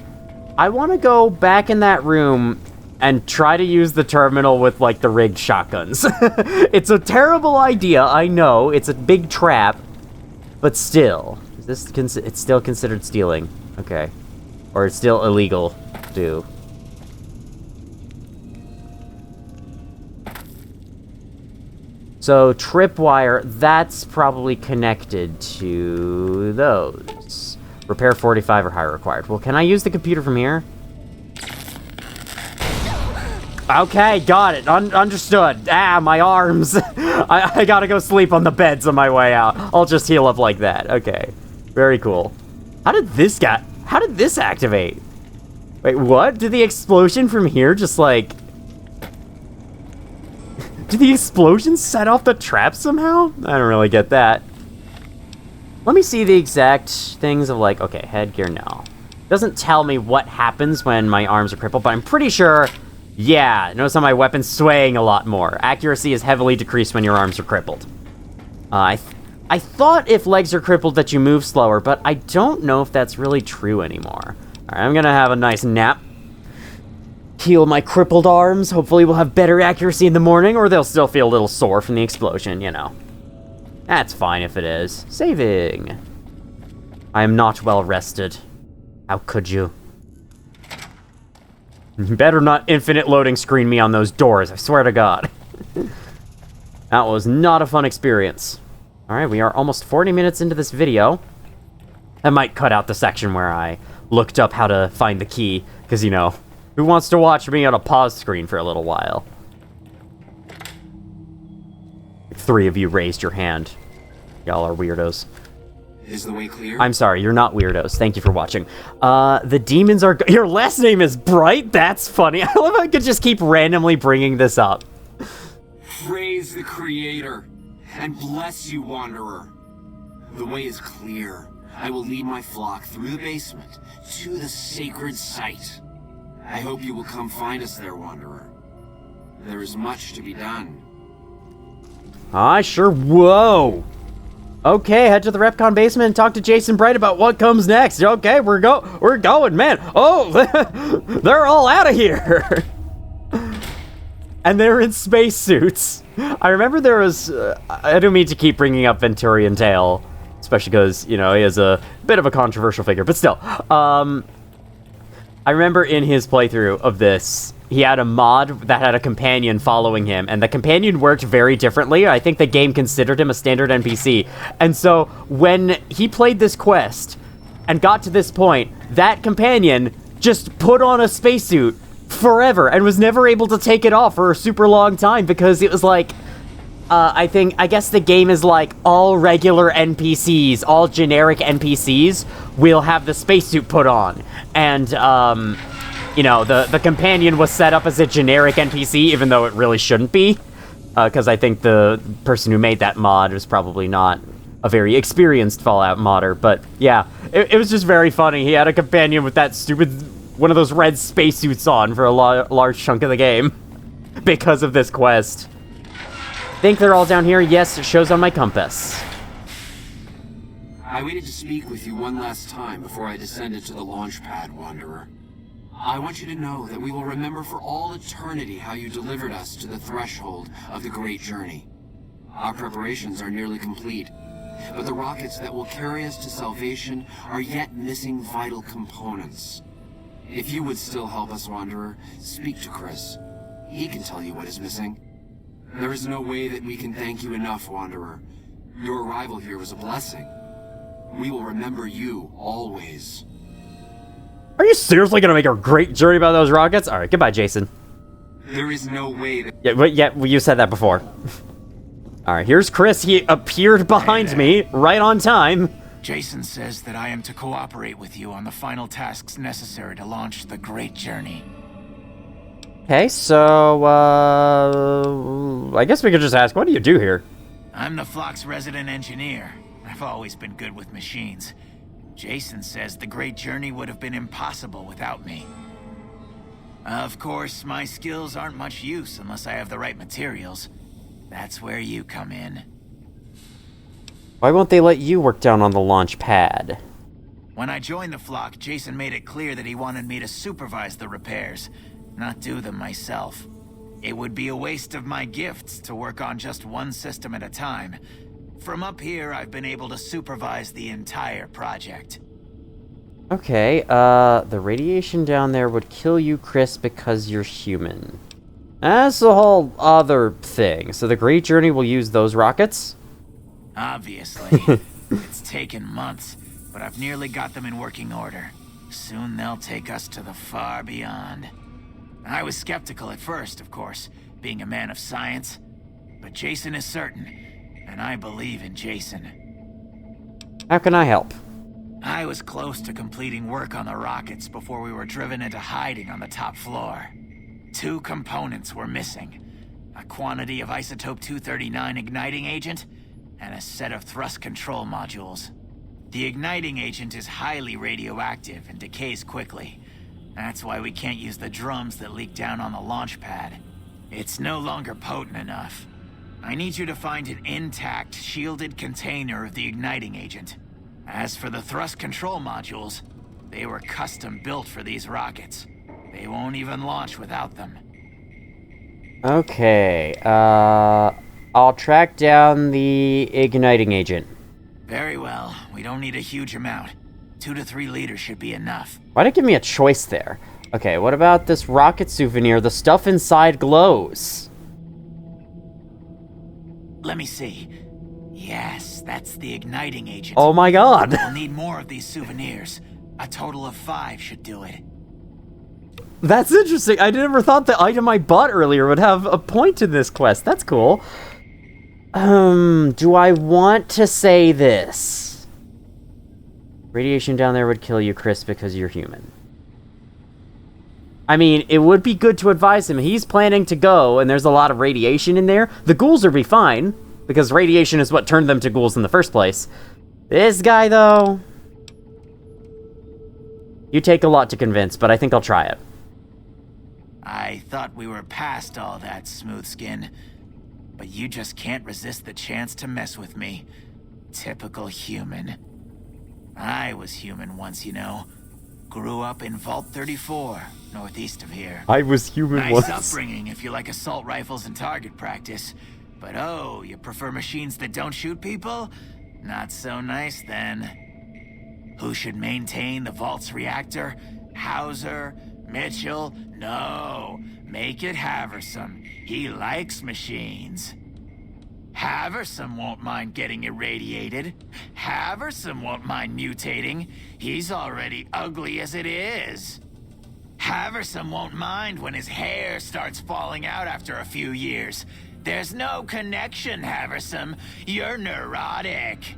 I want to go back in that room and try to use the terminal with, like, the rigged shotguns. It's a terrible idea, I know. It's a big trap. But still. It's still considered stealing. Okay. Or it's still illegal to do. So, tripwire, that's probably connected to those. Repair 45 or higher required. Well, can I use the computer from here? Okay, got it. Understood. Ah, my arms. I gotta go sleep on the beds on my way out. I'll just heal up like that. Okay. Very cool. How did this activate? Wait, what? Did the explosion from here just, like... Did the explosion set off the trap somehow? I don't really get that. Let me see the exact things of, like... Okay, headgear, no. Doesn't tell me what happens when my arms are crippled, but I'm pretty sure... Yeah, notice how my weapon's swaying a lot more. Accuracy is heavily decreased when your arms are crippled. I thought if legs are crippled that you move slower, but I don't know if that's really true anymore. Alright, I'm gonna have a nice nap. Heal my crippled arms. Hopefully we'll have better accuracy in the morning, or they'll still feel a little sore from the explosion, you know. That's fine if it is. Saving. I am not well rested. How could you? You better not infinite loading screen me on those doors, I swear to God. That was not a fun experience. Alright, we are almost 40 minutes into this video. I might cut out the section where I looked up how to find the key, because, you know, who wants to watch me on a pause screen for a little while? 3 of you raised your hand. Y'all are weirdos. Is the way clear? I'm sorry, you're not weirdos. Thank you for watching. The demons are... Your last name is Bright? That's funny. I love how I could just keep randomly bringing this up. Praise the Creator, and bless you, Wanderer. The way is clear. I will lead my flock through the basement to the sacred site. I hope you will come find us there, Wanderer. There is much to be done. Sure. Whoa. Okay, head to the Repcon basement and talk to Jason Bright about what comes next. Okay, we're going, man. Oh, they're all out of here. And they're in spacesuits. I remember there was... I don't mean to keep bringing up Venturian Tail, especially because, you know, he is a bit of a controversial figure, but still. I remember in his playthrough of this, he had a mod that had a companion following him, and the companion worked very differently. I think the game considered him a standard NPC. And so when he played this quest and got to this point, that companion just put on a spacesuit forever and was never able to take it off for a super long time because it was like, I guess the game is like all regular NPCs, all generic NPCs will have the spacesuit put on. And, you know, the companion was set up as a generic NPC, even though it really shouldn't be. Because I think the person who made that mod was probably not a very experienced Fallout modder. But yeah, it was just very funny. He had a companion with that stupid, one of those red spacesuits on for a large chunk of the game. Because of this quest. Think they're all down here? Yes, it shows on my compass. I waited to speak with you one last time before I descended to the launch pad, Wanderer. I want you to know that we will remember for all eternity how you delivered us to the threshold of the great journey. Our preparations are nearly complete, but the rockets that will carry us to salvation are yet missing vital components. If you would still help us, Wanderer, speak to Chris. He can tell you what is missing. There is no way that we can thank you enough, Wanderer. Your arrival here was a blessing. We will remember you always. Are you seriously gonna make a great journey about those rockets? Alright, goodbye, Jason. There is no way that... Yeah, you said that before. Alright, here's Chris. He appeared behind me, right on time. Jason says that I am to cooperate with you on the final tasks necessary to launch the great journey. Okay, so, I guess we could just ask, what do you do here? I'm the flock's resident engineer. I've always been good with machines. Jason says the great journey would have been impossible without me. Of course, my skills aren't much use unless I have the right materials. That's where you come in. Why won't they let you work down on the launch pad? When I joined the flock, Jason made it clear that he wanted me to supervise the repairs, not do them myself. It would be a waste of my gifts to work on just one system at a time. From up here, I've been able to supervise the entire project. Okay, the radiation down there would kill you, Chris, because you're human. That's a whole other thing. So the Great Journey will use those rockets? Obviously. It's taken months, but I've nearly got them in working order. Soon they'll take us to the far beyond. I was skeptical at first, of course, being a man of science. But Jason is certain, and I believe in Jason. How can I help? I was close to completing work on the rockets before we were driven into hiding on the top floor. 2 components were missing. A quantity of isotope 239 igniting agent, and a set of thrust control modules. The igniting agent is highly radioactive and decays quickly. That's why we can't use the drums that leak down on the launch pad. It's no longer potent enough. I need you to find an intact, shielded container of the igniting agent. As for the thrust control modules, they were custom built for these rockets. They won't even launch without them. Okay, I'll track down the igniting agent. Very well. We don't need a huge amount. 2 to 3 liters should be enough. Why did it give me a choice there? Okay, what about this rocket souvenir? The stuff inside glows. Let me see. Yes, that's the igniting agent. Oh my god! We'll need more of these souvenirs. A total of 5 should do it. That's interesting. I never thought the item I bought earlier would have a point in this quest. That's cool. Do I want to say this? Radiation down there would kill you, Chris, because you're human. I mean, it would be good to advise him. He's planning to go, and there's a lot of radiation in there. The ghouls will be fine, because radiation is what turned them to ghouls in the first place. This guy, though... You take a lot to convince, but I think I'll try it. I thought we were past all that, Smooth Skin. But you just can't resist the chance to mess with me. Typical human. I was human once, you know. Grew up in Vault 34, northeast of here. I was human once. Nice upbringing if you like assault rifles and target practice. But oh, you prefer machines that don't shoot people? Not so nice then. Who should maintain the Vault's reactor? Hauser? Mitchell? No. Make it Haversam. He likes machines. Haversam won't mind getting irradiated. Haversam won't mind mutating. He's already ugly as it is. Haversam won't mind when his hair starts falling out after a few years. There's no connection, Haversam. You're neurotic.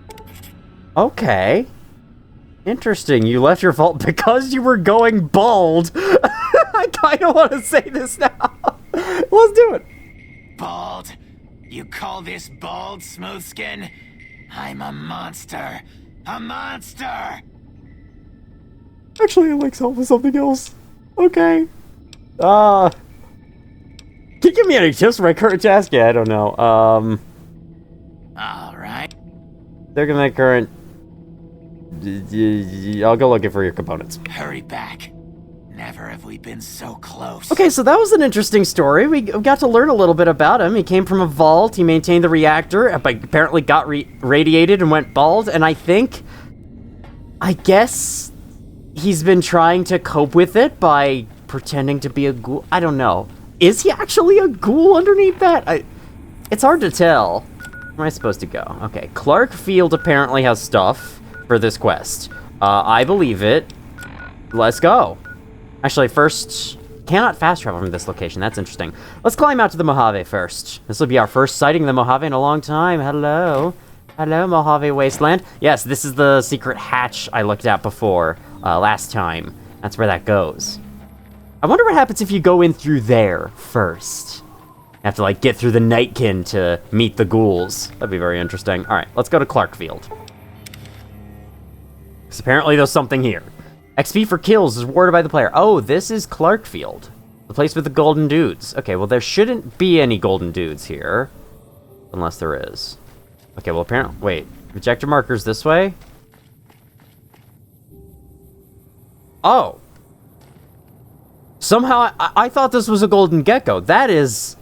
Okay. Interesting. You left your vault because you were going bald. I kind of want to say this now. Let's do it. Bald? You call this bald, Smoothskin? I'm a monster. A monster! Actually, I like something else. Okay. Can you give me any tips for my current task? Yeah, I don't know. Alright. They're gonna current... I'll go looking for your components. Hurry back. Never have we been so close. Okay, so that was an interesting story. We got to learn a little bit about him. He came from a vault, he maintained the reactor, but apparently got radiated and went bald, and I guess he's been trying to cope with it by pretending to be a ghoul. I don't know. Is he actually a ghoul underneath that? It's hard to tell. Where am I supposed to go? Okay, Clark Field apparently has stuff for this quest. I believe it. Let's go. Actually, first, cannot fast travel from this location. That's interesting. Let's climb out to the Mojave first. This will be our first sighting of the Mojave in a long time. Hello. Hello, Mojave Wasteland. Yes, this is the secret hatch I looked at before, last time. That's where that goes. I wonder what happens if you go in through there first. You have to, like, get through the Nightkin to meet the ghouls. That'd be very interesting. All right, let's go to Clark Field. Because apparently there's something here. XP for kills is rewarded by the player. Oh, this is Clark Field. The place with the golden dudes. Okay, well, there shouldn't be any golden dudes here. Unless there is. Okay, well, apparently... Wait. Projector markers this way? Oh. Somehow, I thought this was a golden gecko. That is...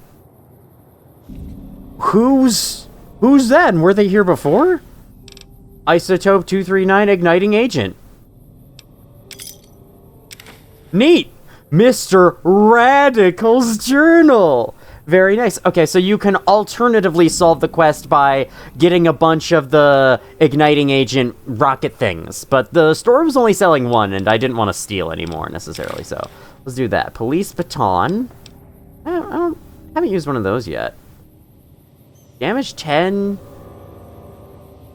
Who's that? And were they here before? Isotope 239 igniting agent. Neat! Mr. Radical's journal! Very nice. Okay, so you can alternatively solve the quest by getting a bunch of the igniting agent rocket things, but the store was only selling one, and I didn't want to steal anymore necessarily, so let's do that. Police baton. I haven't used one of those yet. Damage 10.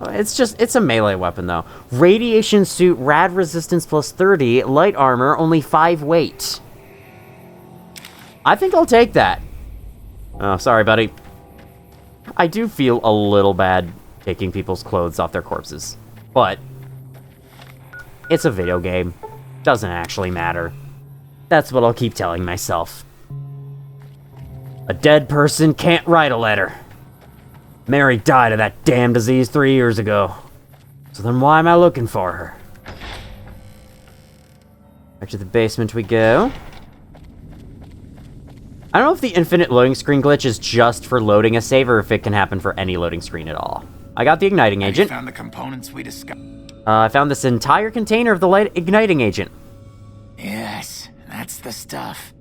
It's a melee weapon, though. Radiation suit, rad resistance plus 30, light armor, only 5 weight. I think I'll take that. Oh, sorry, buddy. I do feel a little bad taking people's clothes off their corpses, but it's a video game. Doesn't actually matter. That's what I'll keep telling myself. A dead person can't write a letter. Mary died of that damn disease 3 years ago. So then why am I looking for her? Back to the basement we go. I don't know if the infinite loading screen glitch is just for loading a save or if it can happen for any loading screen at all. I got the igniting agent. Have you found the components we discussed? I found this entire container of the light igniting agent. Yes, that's the stuff.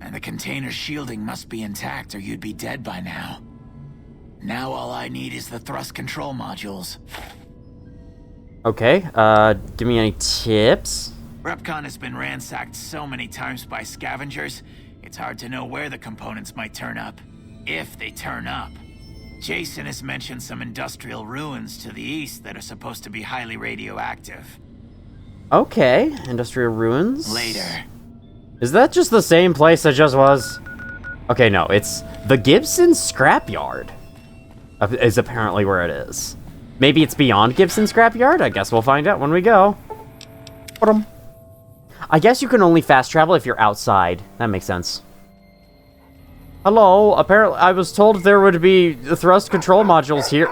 And the container's shielding must be intact or you'd be dead by now. Now all I need is the thrust control modules. Okay, give me any tips? Repcon has been ransacked so many times by scavengers, it's hard to know where the components might turn up. If they turn up. Jason has mentioned some industrial ruins to the east that are supposed to be highly radioactive. Okay, industrial ruins. Later. Is that just the same place I just was? Okay, no, it's the Gibson Scrapyard. Is apparently where it is. Maybe it's beyond Gibson Scrapyard? I guess we'll find out when we go. I guess you can only fast travel if you're outside. That makes sense. Hello, apparently I was told there would be thrust control modules here.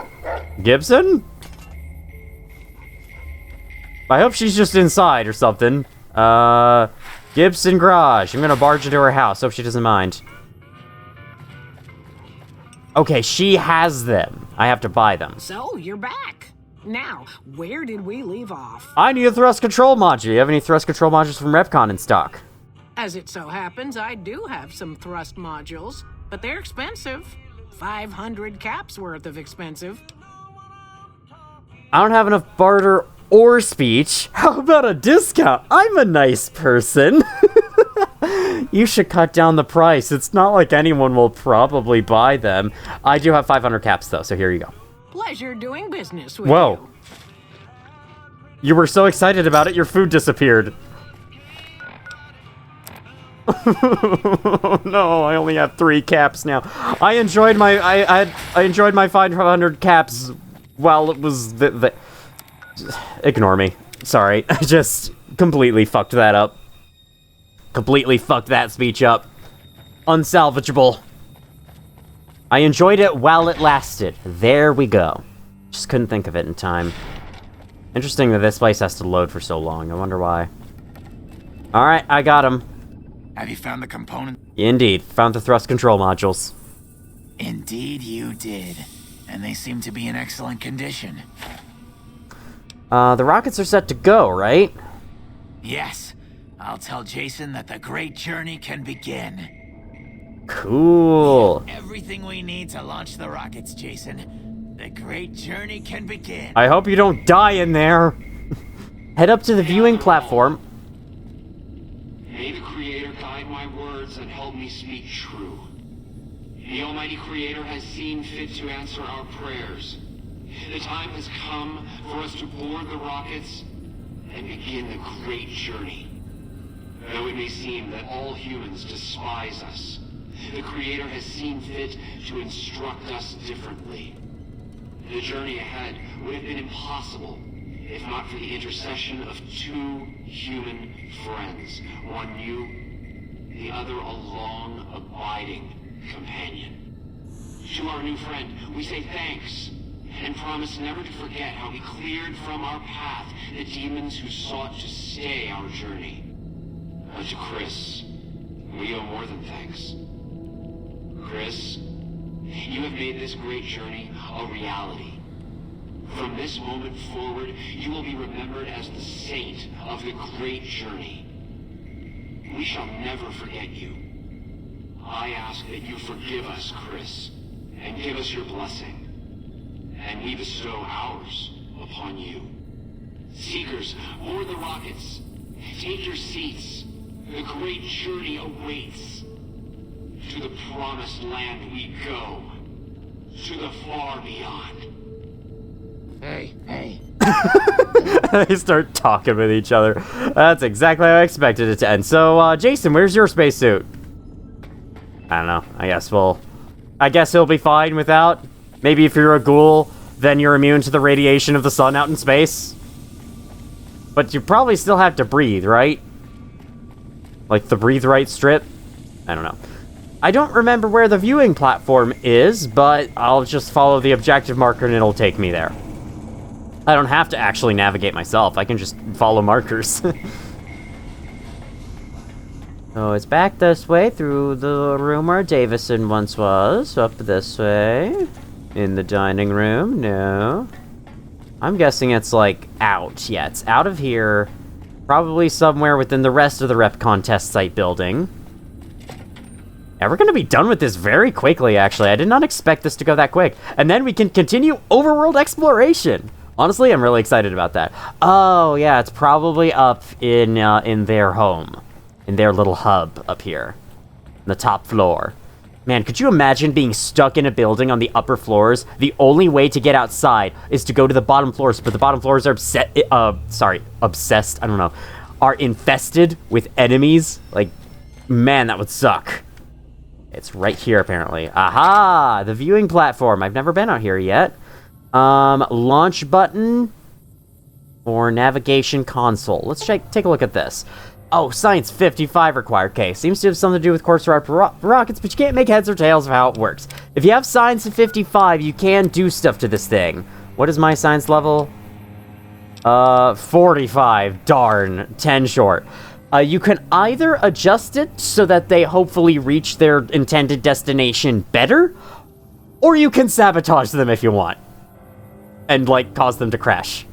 Gibson? I hope she's just inside or something. Gibson Garage. I'm gonna barge into her house. Hope she doesn't mind. Okay, she has them. I have to buy them. So, you're back. Now, where did we leave off? I need a thrust control module. You have any thrust control modules from Repcon in stock? As it so happens, I do have some thrust modules, but they're expensive. 500 caps worth of expensive. I don't have enough barter or speech. How about a discount? I'm a nice person. You should cut down the price. It's not like anyone will probably buy them. I do have 500 caps, though, so here you go. Pleasure doing business with Whoa. you. You were so excited about it, your food disappeared. No, I only have 3 caps now. I enjoyed my I enjoyed my 500 caps while it was Ignore me. Sorry. I just completely fucked that up. Completely fucked that speech up. Unsalvageable. I enjoyed it while it lasted. There we go. Just couldn't think of it in time. Interesting that this place has to load for so long. I wonder why. Alright, I got him. Have you found the component? Indeed. Found the thrust control modules. Indeed you did. And they seem to be in excellent condition. The rockets are set to go, right? Yes. I'll tell Jason that the great journey can begin. Cool. Everything we need to launch the rockets, Jason. The great journey can begin. I hope you don't die in there. Head up to the viewing platform. May the Creator guide my words and help me speak true. The Almighty Creator has seen fit to answer our prayers. The time has come for us to board the rockets and begin the great journey. Though it may seem that all humans despise us, the Creator has seen fit to instruct us differently. The journey ahead would have been impossible if not for the intercession of 2 human friends, one new, the other a long, abiding companion. To our new friend, we say thanks, and promise never to forget how he cleared from our path the demons who sought to stay our journey. But to Chris, we owe more than thanks. Chris, you have made this great journey a reality. From this moment forward, you will be remembered as the saint of the great journey. We shall never forget you. I ask that you forgive us, Chris, and give us your blessing. And we bestow ours upon you. Seekers, board the rockets. Take your seats. The great journey awaits. To the promised land we go. To the far beyond. Hey. They start talking with each other. That's exactly how I expected it to end. So, Jason, where's your spacesuit? I don't know. I guess he'll be fine without. Maybe if you're a ghoul, then you're immune to the radiation of the sun out in space. But you probably still have to breathe, right? Like the breathe right strip? I don't know. I don't remember where the viewing platform is, but I'll just follow the objective marker and it'll take me there. I don't have to actually navigate myself. I can just follow markers. So it's back this way through the room where Davison once was. Up this way. In the dining room. No. I'm guessing it's, like, out. Yeah, it's out of here. Probably somewhere within the rest of the rep contest site building. Yeah, we're gonna be done with this very quickly, actually. I did not expect this to go that quick. And then we can continue overworld exploration. Honestly, I'm really excited about that. Oh, yeah, it's probably up in their home. In their little hub up here. On the top floor. Man, could you imagine being stuck in a building on the upper floors? The only way to get outside is to go to the bottom floors, but the bottom floors are obsessed, I don't know, are infested with enemies. Like, man, that would suck. It's right here, apparently. Aha! The viewing platform. I've never been out here yet. Launch button or navigation console. Let's take a look at this. Oh, science 55 required. Okay, seems to have something to do with course rockets, but you can't make heads or tails of how it works. If you have science 55, you can do stuff to this thing. What is my science level? 45. Darn. 10 short. You can either adjust it so that they hopefully reach their intended destination better, or you can sabotage them if you want. And, like, cause them to crash.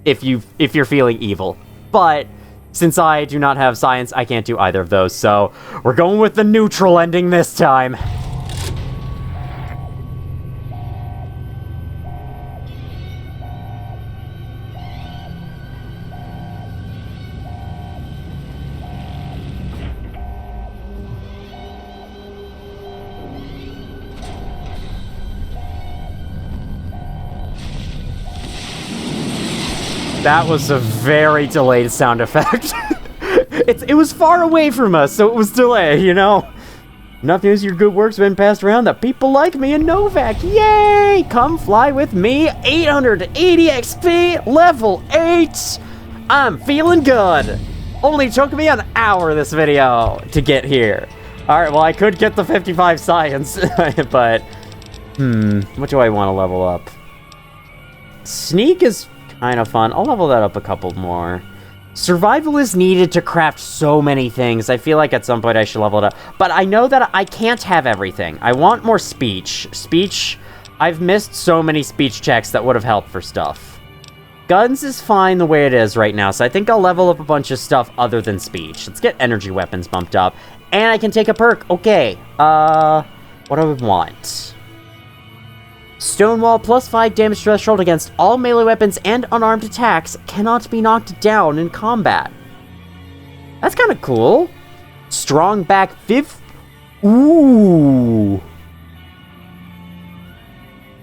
If you're feeling evil. But since I do not have science, I can't do either of those, so we're going with the neutral ending this time. That was a very delayed sound effect. It was far away from us, so it was delayed, you know? Enough news your good work's been passed around that people like me in Novak. Yay! Come fly with me. 880 XP, level 8. I'm feeling good. Only took me an hour this video to get here. Alright, well, I could get the 55 science, but... what do I want to level up? Sneak is kind of fun. I'll level that up a couple more. Survival is needed to craft so many things. I feel like at some point I should level it up. But I know that I can't have everything. I want more speech. Speech, I've missed so many speech checks that would have helped for stuff. Guns is fine the way it is right now, so I think I'll level up a bunch of stuff other than speech. Let's get energy weapons bumped up. And I can take a perk. Okay. What do I want? Stonewall plus 5 damage threshold against all melee weapons and unarmed attacks cannot be knocked down in combat. That's kind of cool. Strong back 5th. Ooh.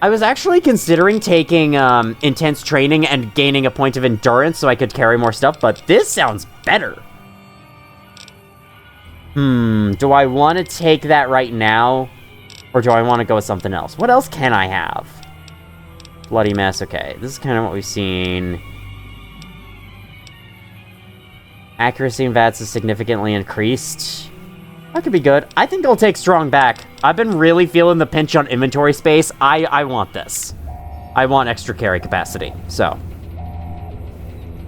I was actually considering taking intense training and gaining a point of endurance so I could carry more stuff, but this sounds better. Do I want to take that right now? Or do I want to go with something else? What else can I have? Bloody mess. Okay, this is kind of what we've seen. Accuracy and VATS is significantly increased. That could be good. I think I'll take strong back. I've been really feeling the pinch on inventory space. I want this. I want extra carry capacity. So.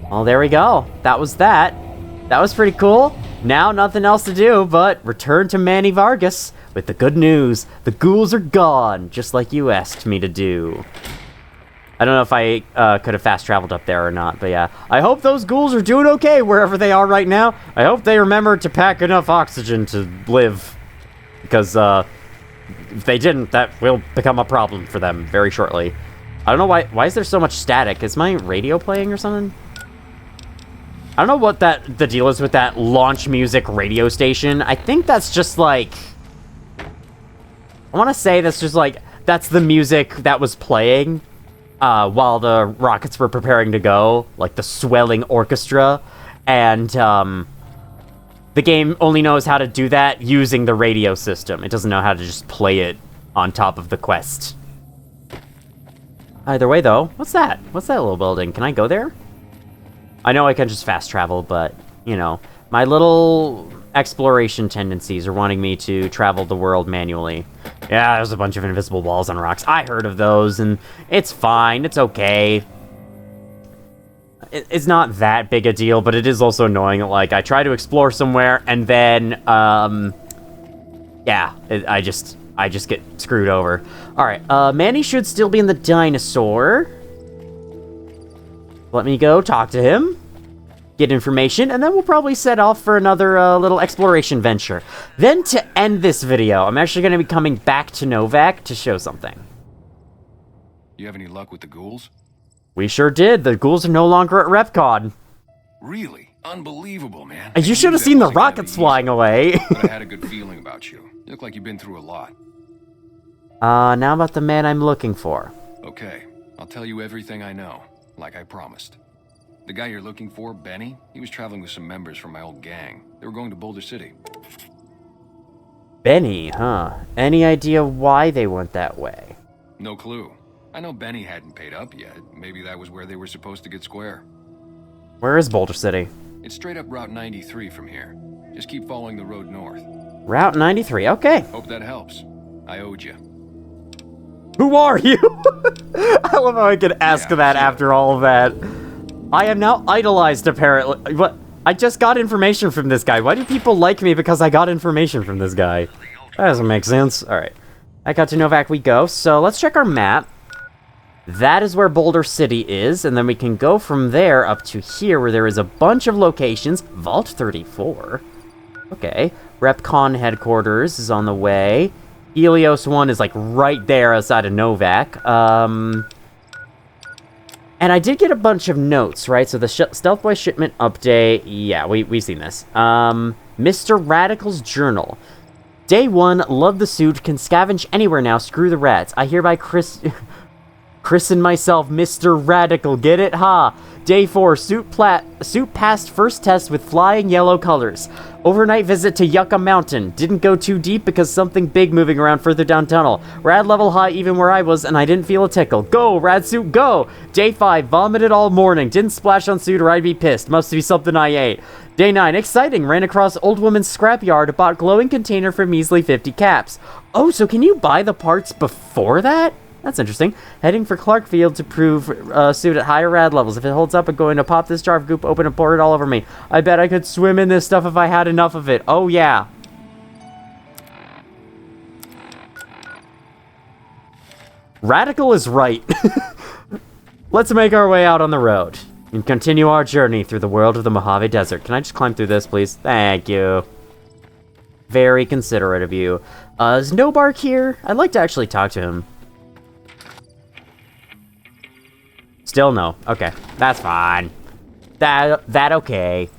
Well, there we go. That was that. That was pretty cool. Now, nothing else to do but return to Manny Vargas with the good news. The ghouls are gone, just like you asked me to do. I don't know if I could have fast traveled up there or not, but yeah. I hope those ghouls are doing okay wherever they are right now. I hope they remember to pack enough oxygen to live. Because, if they didn't, that will become a problem for them very shortly. I don't know why is there so much static? Is my radio playing or something? I don't know what the deal is with that launch music radio station. I think that's just like... I want to say that's just like... That's the music that was playing while the rockets were preparing to go. Like the swelling orchestra. And, the game only knows how to do that using the radio system. It doesn't know how to just play it on top of the quest. Either way, though, what's that? What's that little building? Can I go there? I know I can just fast travel, but, you know, my little exploration tendencies are wanting me to travel the world manually. Yeah, there's a bunch of invisible walls and rocks. I heard of those, and it's fine. It's okay. It's not that big a deal, but it is also annoying. Like, I try to explore somewhere, and then, yeah, I just get screwed over. Alright, Manny should still be in the dinosaur. Let me go talk to him, get information, and then we'll probably set off for another little exploration venture. Then, to end this video, I'm actually going to be coming back to Novak to show something. You have any luck with the ghouls? We sure did. The ghouls are no longer at RepCon. Really? Unbelievable, man. You should have seen the rockets flying away. But I had a good feeling about you. You look like you've been through a lot. Now about the man I'm looking for. Okay, I'll tell you everything I know, like I promised. The guy you're looking for, Benny, he was traveling with some members from my old gang. They were going to Boulder City. Benny, huh? Any idea why they went that way? No clue. I know Benny hadn't paid up yet. Maybe that was where they were supposed to get square. Where is Boulder City? It's straight up Route 93 from here. Just keep following the road north. Route 93, okay. Hope that helps. I owed you. Who are you? I love how I could ask that after all of that. I am now idolized, apparently. What? I just got information from this guy. Why do people like me because I got information from this guy? That doesn't make sense. Alright. I got to Novak we go. So let's check our map. That is where Boulder City is, and then we can go from there up to here where there is a bunch of locations. Vault 34. Okay. RepCon headquarters is on the way. Helios 1 is like right there outside of Novak. And I did get a bunch of notes, right? So the Stealth Boy shipment update. Yeah, we've seen this. Mr. Radical's journal. Day 1, love the suit, can scavenge anywhere now, screw the rats. I hereby christen myself Mr. Radical, get it? Ha! Day 4, suit passed first test with flying yellow colors. Overnight visit to Yucca Mountain. Didn't go too deep because something big moving around further down tunnel. Rad level high even where I was, and I didn't feel a tickle. Go, rad suit, go! Day 5, vomited all morning. Didn't splash on suit or I'd be pissed. Must be something I ate. Day 9, exciting. Ran across old woman's scrapyard. Bought glowing container for measly 50 caps. Oh, so can you buy the parts before that? That's interesting. Heading for Clarkfield to prove suit at higher rad levels. If it holds up, I'm going to pop this jar of goop open and pour it all over me. I bet I could swim in this stuff if I had enough of it. Oh, yeah. Radical is right. Let's make our way out on the road and continue our journey through the world of the Mojave Desert. Can I just climb through this, please? Thank you. Very considerate of you. Is Nobark here? I'd like to actually talk to him. Still no. Okay. That's fine. That okay. I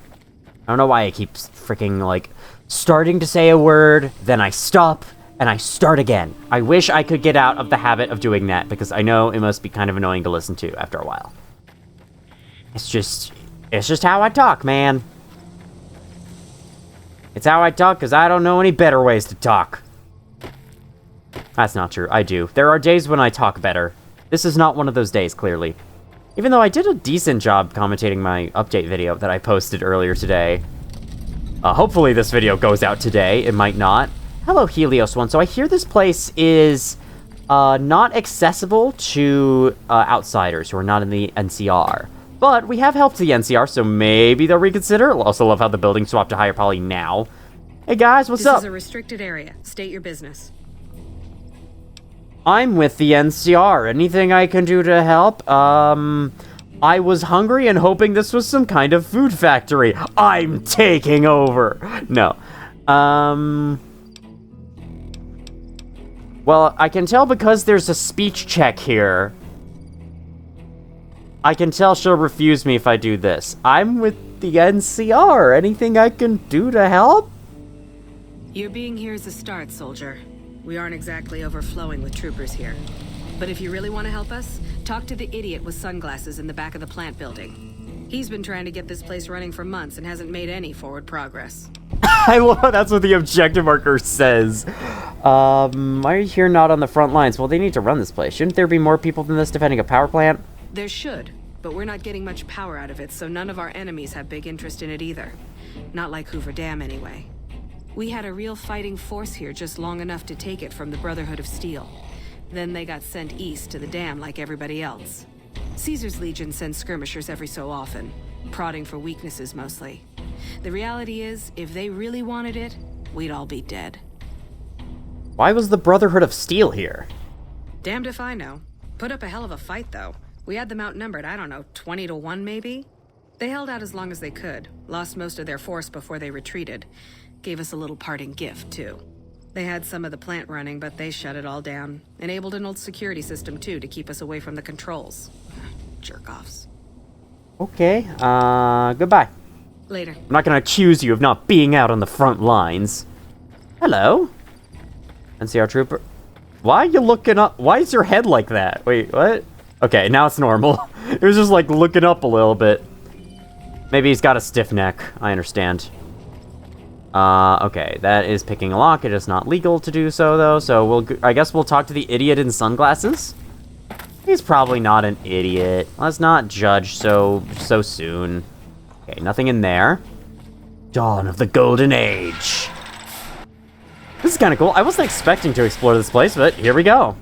don't know why I keep freaking, like, starting to say a word, then I stop, and I start again. I wish I could get out of the habit of doing that, because I know it must be kind of annoying to listen to after a while. It's just how I talk, man. It's how I talk, because I don't know any better ways to talk. That's not true. I do. There are days when I talk better. This is not one of those days, clearly. Even though I did a decent job commentating my update video that I posted earlier today. Hopefully this video goes out today. It might not. Hello, Helios 1. So I hear this place is not accessible to outsiders who are not in the NCR. But we have helped the NCR, so maybe they'll reconsider. I also love how the building swapped to higher poly now. Hey guys, what's up? This is a restricted area. State your business. I'm with the NCR. Anything I can do to help? I was hungry and hoping this was some kind of food factory. I'm taking over. No. Well, I can tell because there's a speech check here. I can tell she'll refuse me if I do this. I'm with the NCR. Anything I can do to help? Your being here is a start, soldier. We aren't exactly overflowing with troopers here. But if you really want to help us, talk to the idiot with sunglasses in the back of the plant building. He's been trying to get this place running for months and hasn't made any forward progress. I love that's what the objective marker says. Why are you here not on the front lines? Well, they need to run this place. Shouldn't there be more people than this defending a power plant? There should, but we're not getting much power out of it, so none of our enemies have big interest in it either. Not like Hoover Dam, anyway. We had a real fighting force here just long enough to take it from the Brotherhood of Steel. Then they got sent east to the dam like everybody else. Caesar's Legion sends skirmishers every so often, prodding for weaknesses mostly. The reality is, if they really wanted it, we'd all be dead. Why was the Brotherhood of Steel here? Damned if I know. Put up a hell of a fight, though. We had them outnumbered, I don't know, 20 to 1 maybe? They held out as long as they could, lost most of their force before they retreated. Gave us a little parting gift, too. They had some of the plant running, but they shut it all down. Enabled an old security system, too, to keep us away from the controls. Jerk-offs. Okay, goodbye. Later. I'm not gonna accuse you of not being out on the front lines. Hello? NCR trooper. Why are you looking up? Why is your head like that? Wait, what? Okay, now it's normal. It was just like looking up a little bit. Maybe he's got a stiff neck. I understand. Okay, that is picking a lock. It is not legal to do so, though, so I guess we'll talk to the idiot in sunglasses. He's probably not an idiot. Let's not judge so soon. Okay, nothing in there. Dawn of the Golden Age. This is kind of cool. I wasn't expecting to explore this place, but here we go.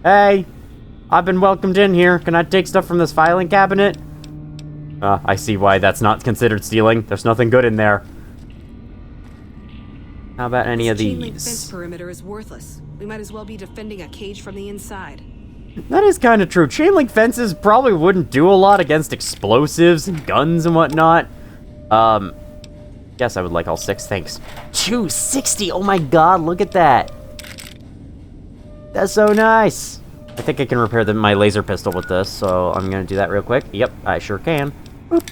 Hey, I've been welcomed in here. Can I take stuff from this filing cabinet? I see why that's not considered stealing. There's nothing good in there. How about any of these? Chain link fence perimeter is worthless. We might as well be defending a cage from the inside. That is kind of true. Chain link fences probably wouldn't do a lot against explosives and guns and whatnot. Yes, I would like all 6, thanks. 260, oh my god, look at that. That's so nice. I think I can repair my laser pistol with this, so I'm gonna do that real quick. Yep, I sure can. Boop.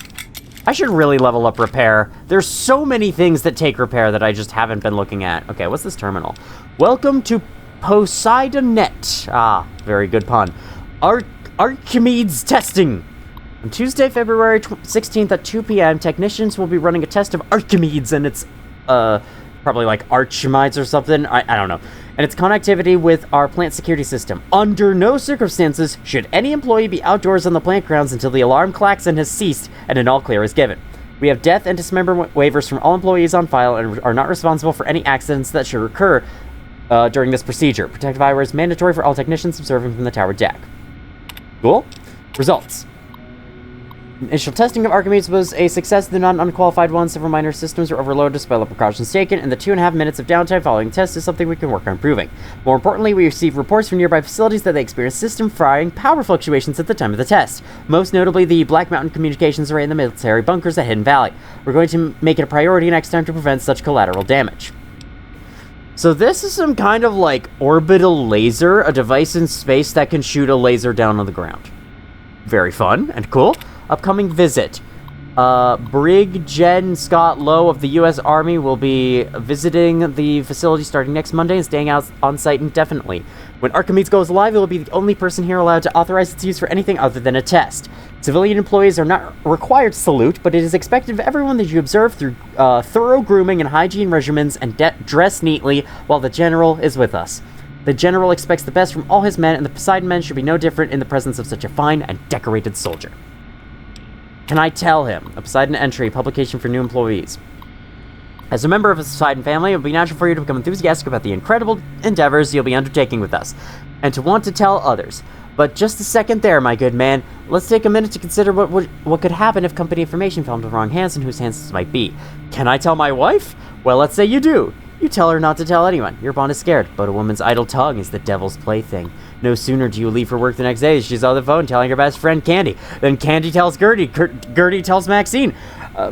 I should really level up repair. There's so many things that take repair that I just haven't been looking at. Okay, what's this terminal? Welcome to Poseidonet. Ah, very good pun. Archimedes testing. On Tuesday, February 16th at 2 p.m., technicians will be running a test of Archimedes, and it's, probably like Archimedes or something. I don't know. And its connectivity with our plant security system. Under no circumstances should any employee be outdoors on the plant grounds until the alarm klaxon has ceased and an all clear is given. We have death and dismemberment waivers from all employees on file and are not responsible for any accidents that should occur during this procedure. Protective eyewear is mandatory for all technicians observing from the tower deck. Cool. Results. Initial testing of Archimedes was a success. The non-unqualified ones, several minor systems were overloaded despite all the precautions taken, and the 2.5 minutes of downtime following the test is something we can work on improving. More importantly, we received reports from nearby facilities that they experienced system frying power fluctuations at the time of the test. Most notably, the Black Mountain Communications Array in the military bunkers at Hidden Valley. We're going to make it a priority next time to prevent such collateral damage. So this is some kind of like orbital laser, a device in space that can shoot a laser down on the ground. Very fun and cool. Upcoming visit. Brig Gen Scott Lowe of the U.S. Army will be visiting the facility starting next Monday and staying out on site indefinitely. When Archimedes goes live, it will be the only person here allowed to authorize its use for anything other than a test. Civilian employees are not required to salute, but it is expected of everyone that you observe through thorough grooming and hygiene regimens and dress neatly while the General is with us. The General expects the best from all his men, and the Poseidon men should be no different in the presence of such a fine and decorated soldier. Can I tell him? A Poseidon entry, publication for new employees. As a member of the Poseidon family, it will be natural for you to become enthusiastic about the incredible endeavors you'll be undertaking with us, and to want to tell others. But just a second there, my good man. Let's take a minute to consider what could happen if company information fell into the wrong hands and whose hands this might be. Can I tell my wife? Well, let's say you do. You tell her not to tell anyone. Your bond is scared, but a woman's idle tongue is the devil's plaything. No sooner do you leave for work the next day, she's on the phone telling her best friend Candy. Then Candy tells Gertie. Gertie tells Maxine.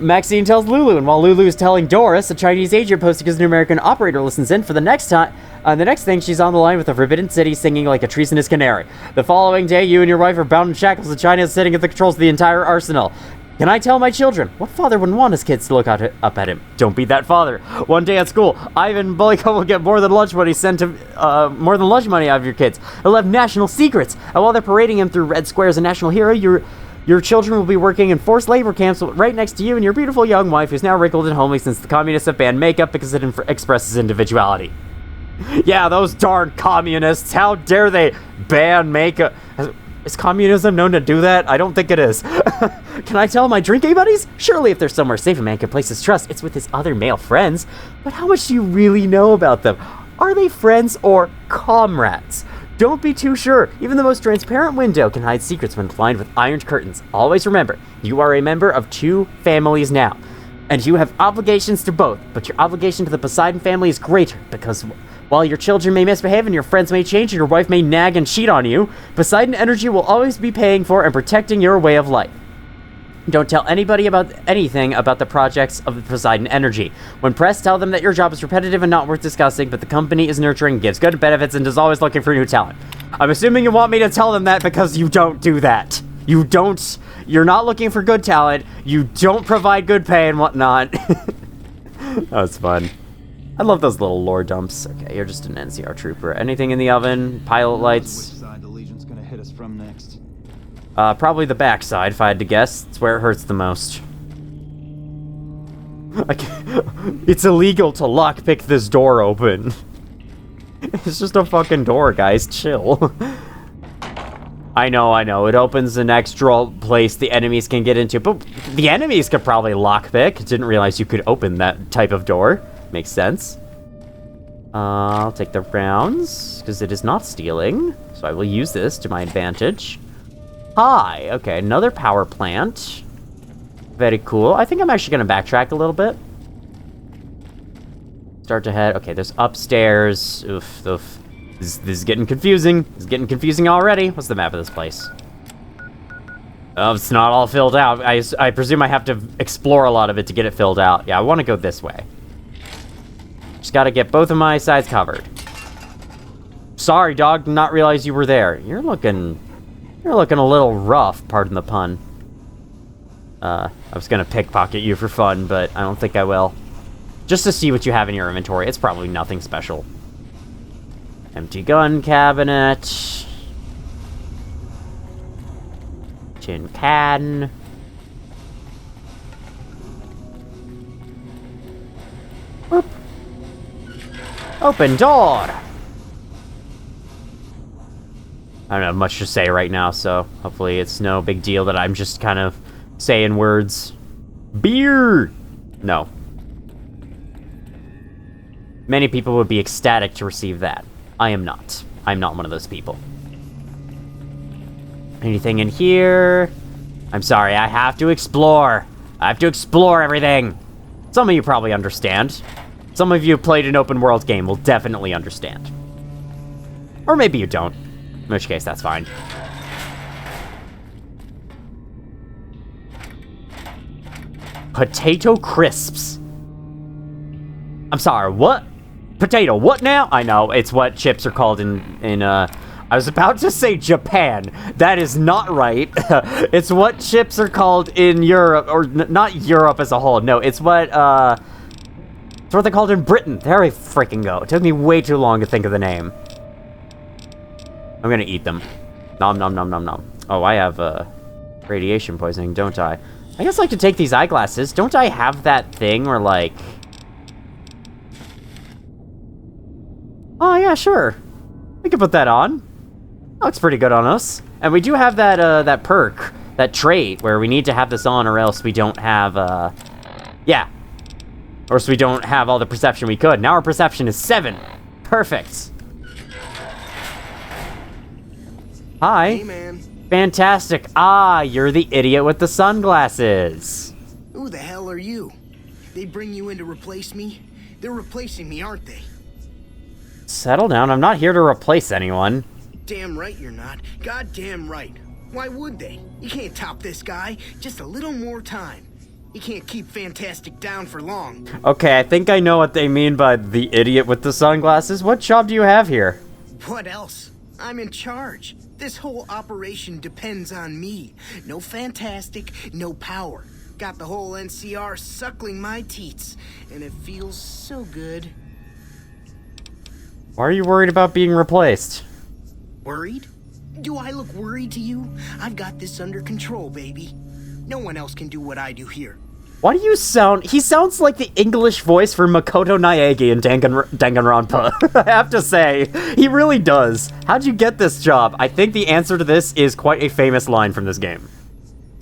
Maxine tells Lulu, and while Lulu is telling Doris, a Chinese agent posted because an American operator listens in for the next time. The next thing, she's on the line with the Forbidden City singing like a treasonous canary. The following day, you and your wife are bound in shackles, and China is sitting at the controls of the entire arsenal. Can I tell my children? What father wouldn't want his kids to look up at him? Don't be that father. One day at school, Ivan Bullyco will get more than lunch money more than lunch money out of your kids. He'll have national secrets. And while they're parading him through red square as a national hero, your children will be working in forced labor camps right next to you and your beautiful young wife, who's now wrinkled and homely since the communists have banned makeup because it expresses individuality. Yeah, those darn communists. How dare they ban makeup? Is communism known to do that? I don't think it is. Can I tell my drinking buddies? Surely if there's somewhere safe a man can place his trust, it's with his other male friends. But how much do you really know about them? Are they friends or comrades? Don't be too sure. Even the most transparent window can hide secrets when lined with iron curtains. Always remember, you are a member of 2 families now. And you have obligations to both, but your obligation to the Poseidon family is greater because while your children may misbehave and your friends may change and your wife may nag and cheat on you, Poseidon Energy will always be paying for and protecting your way of life. Don't tell anybody about anything about the projects of Poseidon Energy. When pressed, tell them that your job is repetitive and not worth discussing, but the company is nurturing, gives good benefits, and is always looking for new talent. I'm assuming you want me to tell them that because you don't do that. You're not looking for good talent, you don't provide good pay and whatnot. That was fun. I love those little lore dumps. Okay, you're just an NCR trooper. Anything in the oven? Pilot lights? Which side the Legion's gonna hit us from next? Probably the backside, if I had to guess. It's where it hurts the most. It's illegal to lockpick this door open. It's just a fucking door, guys. Chill. I know. It opens an extra place the enemies can get into. But the enemies could probably lockpick. Didn't realize you could open that type of door. Makes sense. I'll take the rounds, because it is not stealing. So I will use this to my advantage. Hi! Okay, another power plant. Very cool. I think I'm actually going to backtrack a little bit. Start to head. Okay, there's upstairs. Oof. This is getting confusing. It's getting confusing already. What's the map of this place? Oh, it's not all filled out. I presume I have to explore a lot of it to get it filled out. Yeah, I want to go this way. Just gotta get both of my sides covered. Sorry, dog. Did not realize you were there. You're looking a little rough, pardon the pun. I was gonna pickpocket you for fun, but I don't think I will. Just to see what you have in your inventory. It's probably nothing special. Empty gun cabinet. Tin can. Boop. Open door! I don't have much to say right now, so hopefully it's no big deal that I'm just kind of saying words. Beer! No. Many people would be ecstatic to receive that. I am not. I'm not one of those people. Anything in here? I'm sorry, I have to explore. I have to explore everything. Some of you probably understand. Some of you who played an open world game will definitely understand. Or maybe you don't. In which case, that's fine. Potato crisps. I'm sorry, what? Potato, what now? I know, it's what chips are called in I was about to say Japan. That is not right. It's what chips are called in Europe, or not Europe as a whole. No, it's what they're called in Britain. There we freaking go. It took me way too long to think of the name. I'm gonna eat them. Nom nom nom nom nom. Oh, I have radiation poisoning, don't I? I guess I like to take these eyeglasses. Don't I have that thing where like... Oh yeah, sure. We can put that on. Looks pretty good on us. And we do have that that perk, that trait, where we need to have this on or else we don't have, yeah. Or else we don't have all the perception we could. Now our perception is 7. Perfect. Hi. Hey, man. Fantastic. Ah, you're the idiot with the sunglasses. Who the hell are you? They bring you in to replace me? They're replacing me, aren't they? Settle down. I'm not here to replace anyone. Damn right you're not. Goddamn right. Why would they? You can't top this guy. Just a little more time. You can't keep Fantastic down for long. Okay, I think I know what they mean by the idiot with the sunglasses. What job do you have here? What else? I'm in charge. This whole operation depends on me. No Fantastic, no power. Got the whole NCR suckling my teats, and it feels so good. Why are you worried about being replaced? Worried? Do I look worried to you? I've got this under control, baby. No one else can do what I do here. Why do you sound... He sounds like the English voice for Makoto Naegi in Danganronpa. I have to say, he really does. How'd you get this job? I think the answer to this is quite a famous line from this game.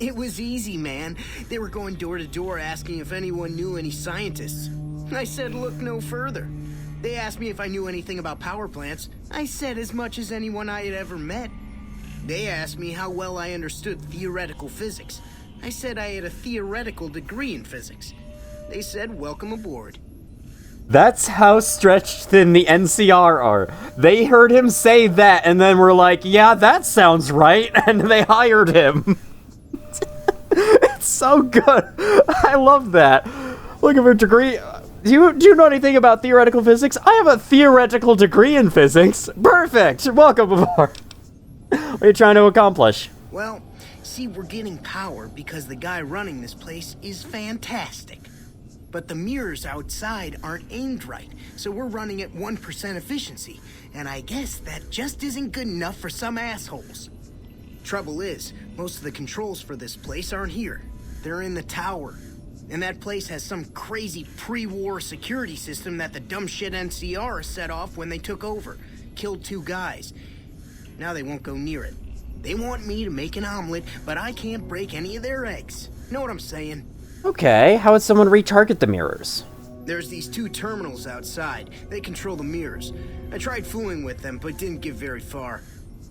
It was easy, man. They were going door to door asking if anyone knew any scientists. I said look no further. They asked me if I knew anything about power plants. I said as much as anyone I had ever met. They asked me how well I understood theoretical physics. I said I had a theoretical degree in physics. They said welcome aboard. That's how stretched thin the NCR are. They heard him say that and then were like, yeah, that sounds right, and they hired him. It's so good. I love that. Looking for a degree. Do you know anything about theoretical physics? I have a theoretical degree in physics. Perfect. Welcome aboard. What are you trying to accomplish? Well, see, we're getting power because the guy running this place is fantastic. But the mirrors outside aren't aimed right, so we're running at 1% efficiency. And I guess that just isn't good enough for some assholes. Trouble is, most of the controls for this place aren't here. They're in the tower. And that place has some crazy pre-war security system that the dumb shit NCR set off when they took over. Killed 2 guys. Now they won't go near it. They want me to make an omelet, but I can't break any of their eggs. Know what I'm saying? Okay, how would someone retarget the mirrors? There's these 2 terminals outside. They control the mirrors. I tried fooling with them, but didn't get very far.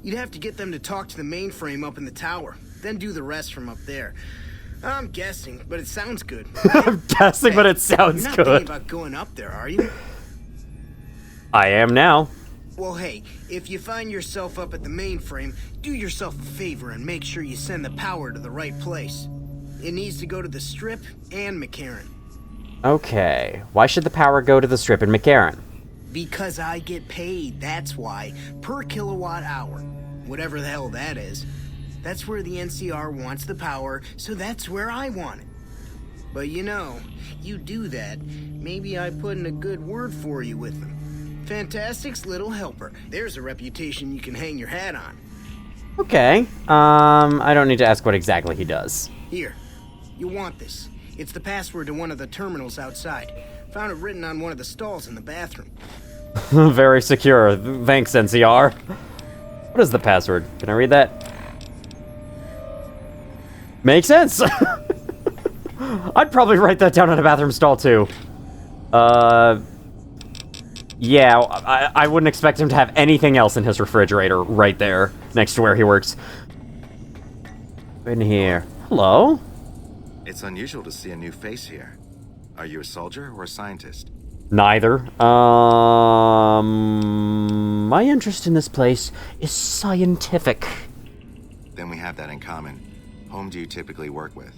You'd have to get them to talk to the mainframe up in the tower, then do the rest from up there. I'm guessing, but it sounds good. I'm guessing, but it sounds you're not good. thinking about going up there, are you? I am now. Well, hey, if you find yourself up at the mainframe, do yourself a favor and make sure you send the power to the right place. It needs to go to the Strip and McCarran. Okay, why should the power go to the Strip and McCarran? Because I get paid, that's why. Per kilowatt hour. Whatever the hell that is. That's where the NCR wants the power, so that's where I want it. But you know, you do that, maybe I put in a good word for you with them. Fantastic's little helper. There's a reputation you can hang your hat on. Okay, I don't need to ask what exactly he does. Here, you want this. It's the password to one of the terminals outside. Found it written on one of the stalls in the bathroom. Very secure. Thanks, NCR. What is the password? Can I read that? Makes sense! I'd probably write that down in a bathroom stall, too. Yeah, I wouldn't expect him to have anything else in his refrigerator right there, next to where he works. In here. Hello? It's unusual to see a new face here. Are you a soldier or a scientist? Neither. My interest in this place is scientific. Then we have that in common. Whom do you typically work with?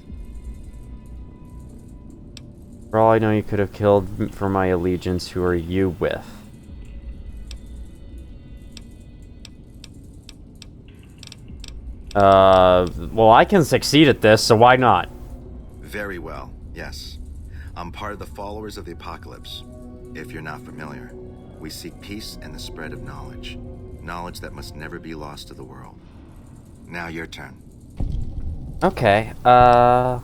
For all I know, you could have killed for my allegiance. Who are you with? Well, I can succeed at this, so why not? Very well, yes. I'm part of the followers of the apocalypse. If you're not familiar, we seek peace and the spread of knowledge. Knowledge that must never be lost to the world. Now your turn. Okay, I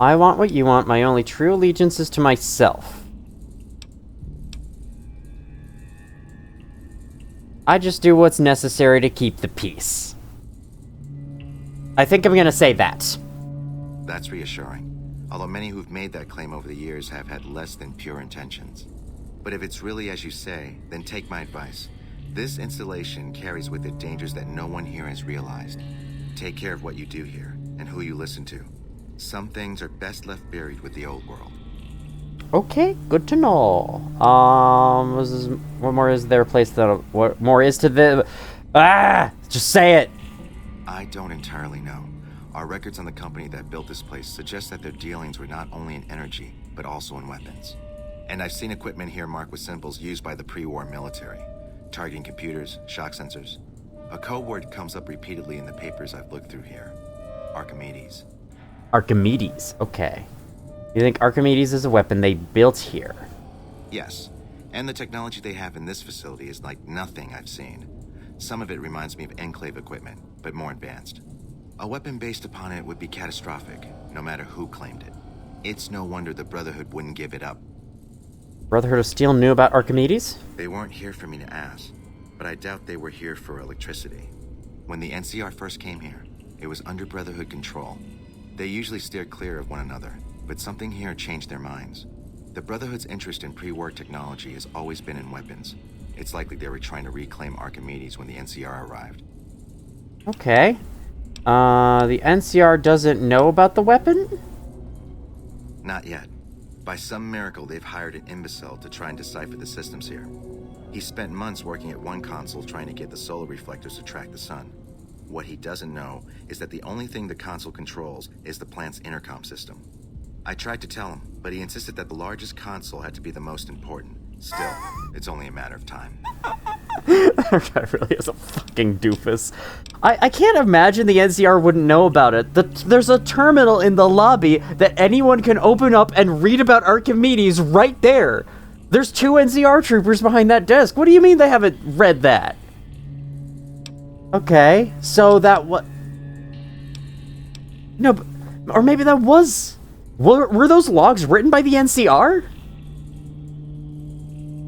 want what you want. My only true allegiance is to myself. I just do what's necessary to keep the peace. I think I'm gonna say that. That's reassuring. Although many who've made that claim over the years have had less than pure intentions. But if it's really as you say, then take my advice. This installation carries with it dangers that no one here has realized. Take care of what you do here, and who you listen to. Some things are best left buried with the old world. Okay, good to know. What more is there a place that... What more is to the... Just say it! I don't entirely know. Our records on the company that built this place suggest that their dealings were not only in energy, but also in weapons. And I've seen equipment here marked with symbols used by the pre-war military, targeting computers, shock sensors. A code word comes up repeatedly in the papers I've looked through here. Archimedes. Archimedes, okay. You think Archimedes is a weapon they built here? Yes, and the technology they have in this facility is like nothing I've seen. Some of it reminds me of Enclave equipment, but more advanced. A weapon based upon it would be catastrophic, no matter who claimed it. It's no wonder the Brotherhood wouldn't give it up. Brotherhood of Steel knew about Archimedes? They weren't here for me to ask, but I doubt they were here for electricity. When the NCR first came here, it was under Brotherhood control. They usually steer clear of one another, but something here changed their minds. The Brotherhood's interest in pre-war technology has always been in weapons. It's likely they were trying to reclaim Archimedes when the NCR arrived. Okay. The NCR doesn't know about the weapon? Not yet. By some miracle, they've hired an imbecile to try and decipher the systems here. He spent months working at one console trying to get the solar reflectors to track the sun. What he doesn't know is that the only thing the console controls is the plant's intercom system. I tried to tell him, but he insisted that the largest console had to be the most important. Still, it's only a matter of time. That guy really is a fucking doofus. I can't imagine the NCR wouldn't know about it. There's a terminal in the lobby that anyone can open up and read about Archimedes right there. There's 2 NCR troopers behind that desk. What do you mean they haven't read that? Okay, so that what? No, but, or maybe that was... Were those logs written by the NCR?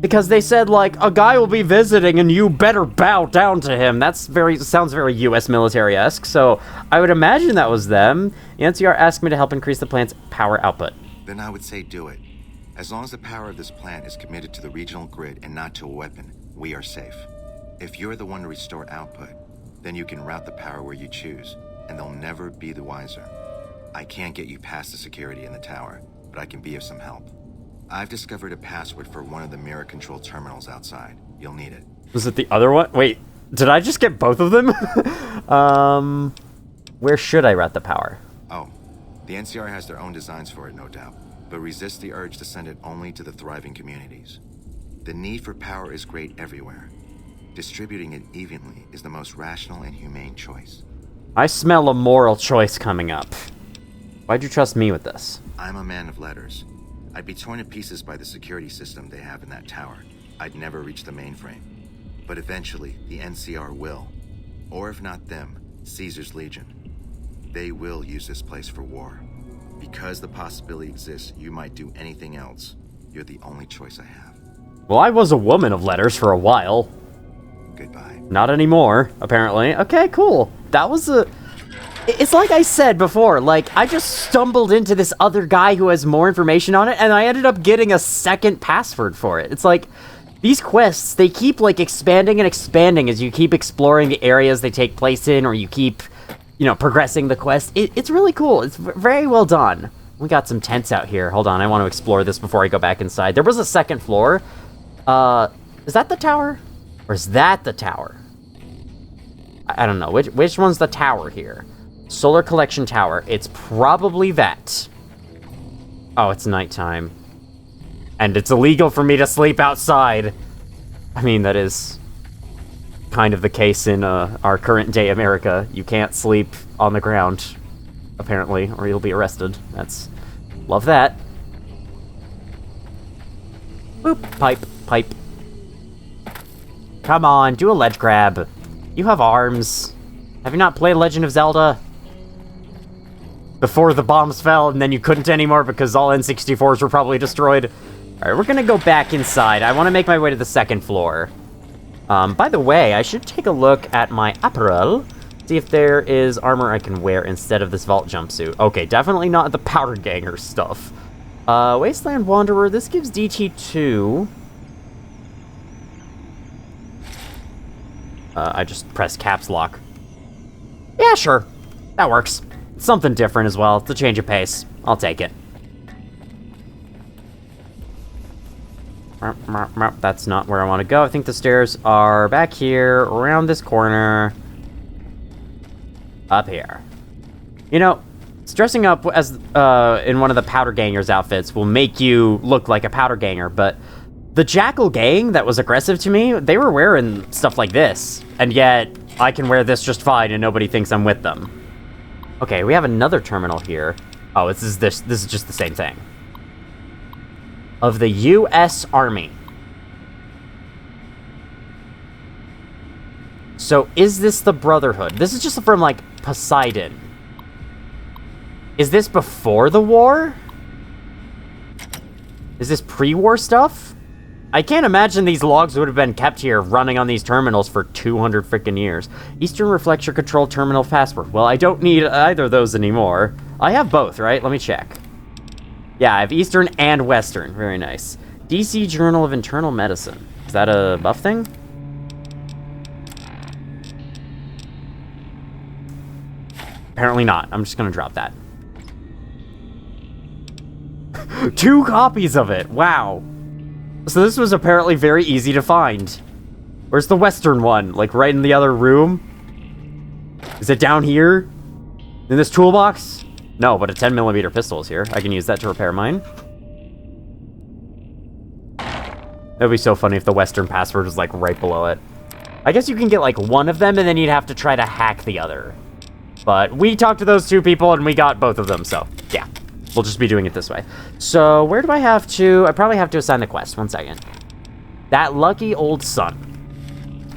Because they said, like, a guy will be visiting and you better bow down to him. Sounds very US military-esque, so I would imagine that was them. The NCR asked me to help increase the plant's power output. Then I would say do it. As long as the power of this plant is committed to the regional grid and not to a weapon, we are safe. If you're the one to restore output, then you can route the power where you choose, and they'll never be the wiser. I can't get you past the security in the tower, but I can be of some help. I've discovered a password for one of the mirror control terminals outside. You'll need it. Was it the other one? Wait, did I just get both of them? Where should I route the power? Oh, the NCR has their own designs for it, no doubt, but resist the urge to send it only to the thriving communities. The need for power is great everywhere. Distributing it evenly is the most rational and humane choice. I smell a moral choice coming up. Why'd you trust me with this? I'm a man of letters. I'd be torn to pieces by the security system they have in that tower. I'd never reach the mainframe. But eventually, the NCR will. Or if not them, Caesar's Legion. They will use this place for war. Because the possibility exists you might do anything else, you're the only choice I have. Well, I was a woman of letters for a while. Goodbye. Not anymore, apparently. Okay, cool. That was a... It's like I said before, like, I just stumbled into this other guy who has more information on it, and I ended up getting a second password for it. It's like, these quests, they keep, like, expanding and expanding as you keep exploring the areas they take place in, or you keep, you know, progressing the quest. It's really cool. It's very well done. We got some tents out here. Hold on, I want to explore this before I go back inside. There was a second floor. Is that the tower? Or is that the tower? I don't know. Which one's the tower here? Solar Collection Tower. It's probably that. Oh, it's nighttime. And it's illegal for me to sleep outside. I mean, that is kind of the case in our current day America. You can't sleep on the ground, apparently, or you'll be arrested. Love that. Boop. Pipe. Come on, do a ledge grab. You have arms. Have you not played Legend of Zelda? Before the bombs fell, and then you couldn't anymore because all N64s were probably destroyed. Alright, we're gonna go back inside. I want to make my way to the second floor. By the way, I should take a look at my apparel. See if there is armor I can wear instead of this vault jumpsuit. Okay, definitely not the powder ganger stuff. Wasteland Wanderer, this gives DT2. I just pressed caps lock. Yeah, sure. That works. Something different as well. It's a change of pace. I'll take it. That's not where I want to go. I think the stairs are back here, around this corner. Up here. You know, dressing up as in one of the Powder Gangers outfits will make you look like a Powder Ganger, but the Jackal gang that was aggressive to me, they were wearing stuff like this, and yet I can wear this just fine and nobody thinks I'm with them. Okay, we have another terminal here. Oh, this is just the same thing. Of the U.S. Army. So, is this the Brotherhood? This is just from, like, Poseidon. Is this before the war? Is this pre-war stuff? I can't imagine these logs would have been kept here running on these terminals for 200 freaking years. Eastern reflects your control terminal password. Well, I don't need either of those anymore. I have both, right? Let me check. Yeah, I have Eastern and Western. Very nice. DC Journal of Internal Medicine. Is that a buff thing? Apparently not. I'm just gonna drop that. 2 copies of it. Wow. So this was apparently very easy to find. Where's the Western one? Like right in the other room? Is it down here? In this toolbox? No, but a 10mm pistol is here. I can use that to repair mine. That'd be so funny if the Western password was like right below it. I guess you can get like one of them and then you'd have to try to hack the other. But we talked to those 2 people and we got both of them, so yeah. We'll just be doing it this way. So, where do I have to... I probably have to assign the quest. 1 second. That lucky old sun.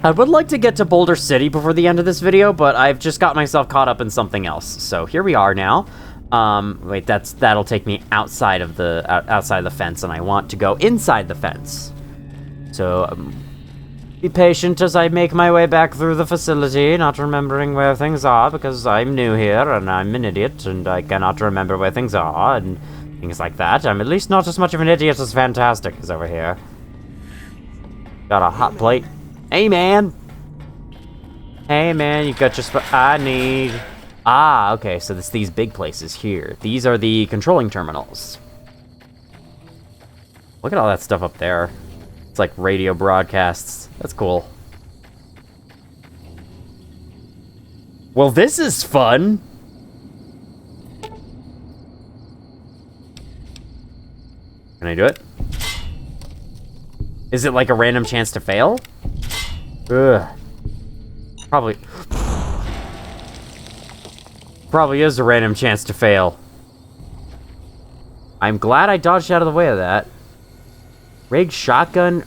I would like to get to Boulder City before the end of this video, but I've just got myself caught up in something else. So, here we are now. Wait, that'll take me outside of the fence, and I want to go inside the fence. So, be patient as I make my way back through the facility, not remembering where things are, because I'm new here, and I'm an idiot, and I cannot remember where things are, and things like that. I'm at least not as much of an idiot as Fantastic is over here. Got a hot plate. Hey, man! Hey, man, you got just what I need. Ah, okay, so it's these big places here. These are the controlling terminals. Look at all that stuff up there. It's like radio broadcasts. That's cool. Well, this is fun. Can I do it? Is it like a random chance to fail? Ugh. Probably is a random chance to fail. I'm glad I dodged out of the way of that. Rig shotgun.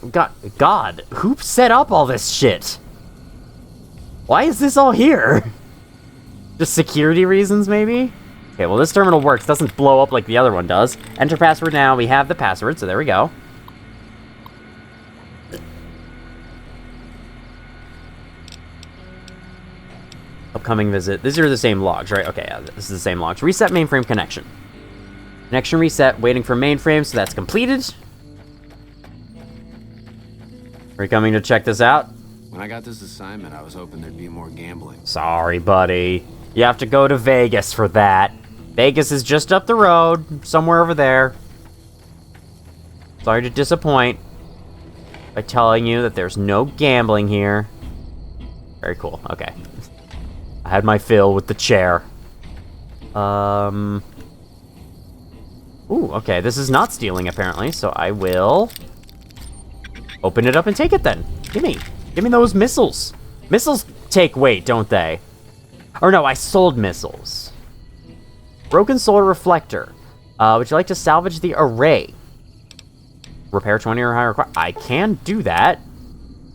God, who set up all this shit? Why is this all here? Just security reasons, maybe? Okay, well, this terminal works. Doesn't blow up like the other one does. Enter password now. We have the password, so there we go. Upcoming visit. These are the same logs, right? Okay, yeah, this is the same logs. Reset mainframe connection. Connection reset. Waiting for mainframe, so that's completed. Are you coming to check this out? When I got this assignment, I was hoping there'd be more gambling. Sorry, buddy. You have to go to Vegas for that. Vegas is just up the road, somewhere over there. Sorry to disappoint by telling you that there's no gambling here. Very cool. Okay. I had my fill with the chair. Ooh, okay. This is not stealing, apparently, so I will open it up and take it then. Gimme those missiles. Missiles take weight, don't they? Or no, I sold missiles. Broken solar reflector. Would you like to salvage the array? Repair 20 or higher. I can do that.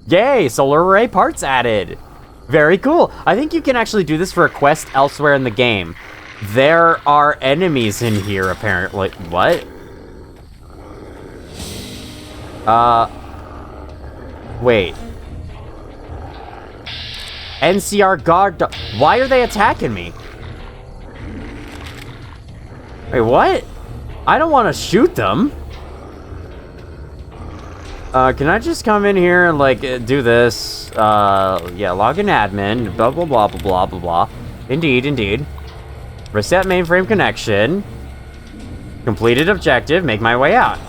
Yay, solar array parts added. Very cool. I think you can actually do this for a quest elsewhere in the game. There are enemies in here, apparently. What? Wait. NCR guard. Why are they attacking me? Wait, what? I don't want to shoot them. Can I just come in here and, like, do this? Yeah, log in admin, blah, blah, blah, blah, blah, blah, blah. Indeed. Reset mainframe connection. Completed objective, make my way out.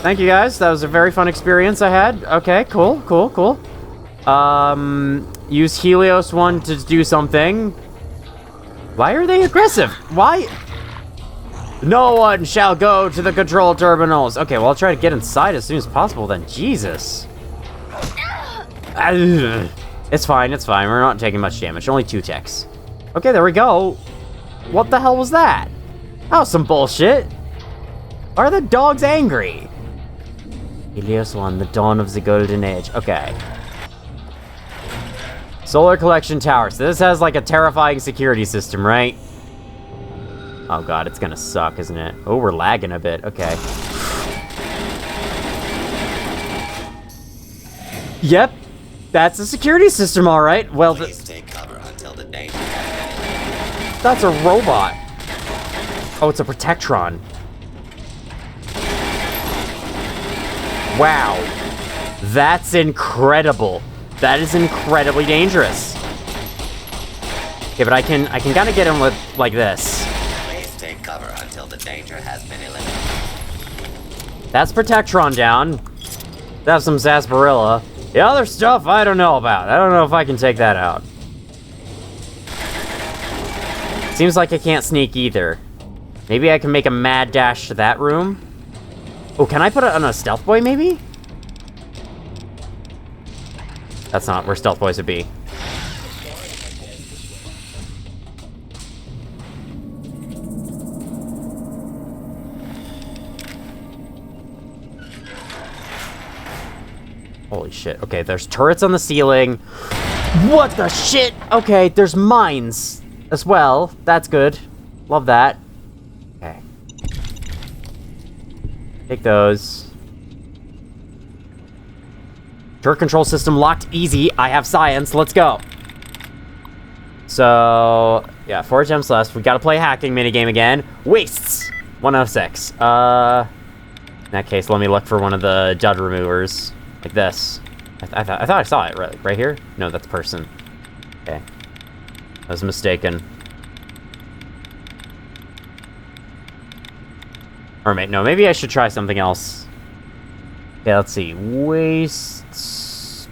Thank you, guys. That was a very fun experience I had. Okay, cool. use Helios 1 to do something. Why are they aggressive? Why? No one shall go to the control terminals. Okay, well, I'll try to get inside as soon as possible then. Jesus. It's fine, it's fine. We're not taking much damage. Only 2 ticks. Okay, there we go. What the hell was that? That was some bullshit. Why are the dogs angry? Helios 1, the dawn of the golden age. Okay. Solar collection tower. So this has like a terrifying security system, right? Oh god, it's gonna suck, isn't it? Oh, we're lagging a bit. Okay. Yep. That's a security system, all right. Well, Please take cover until the danger. that's a robot. Oh, it's a Protectron. Wow. That's incredible. That is incredibly dangerous. Okay, but I can kind of get him with like this. Please take cover until the danger has been eliminated. That's Protectron down. That's some sarsaparilla. The other stuff I don't know about. I don't know if I can take that out. Seems like I can't sneak either. Maybe I can make a mad dash to that room. Oh, can I put it on a stealth boy, maybe? That's not where stealth boys would be. Holy shit. Okay, there's turrets on the ceiling. What the shit? Okay, there's mines as well. That's good. Love that. Okay. Take those. Turret control system locked. Easy. I have science. Let's go. So, yeah, 4 attempts left. We gotta play hacking minigame again. Wastes. 1 out of 6. In that case, let me look for one of the dud removers. Like this. I thought I saw it right here. No, that's person. Okay. I was mistaken. Or no, maybe I should try something else. Okay, let's see. Wastes.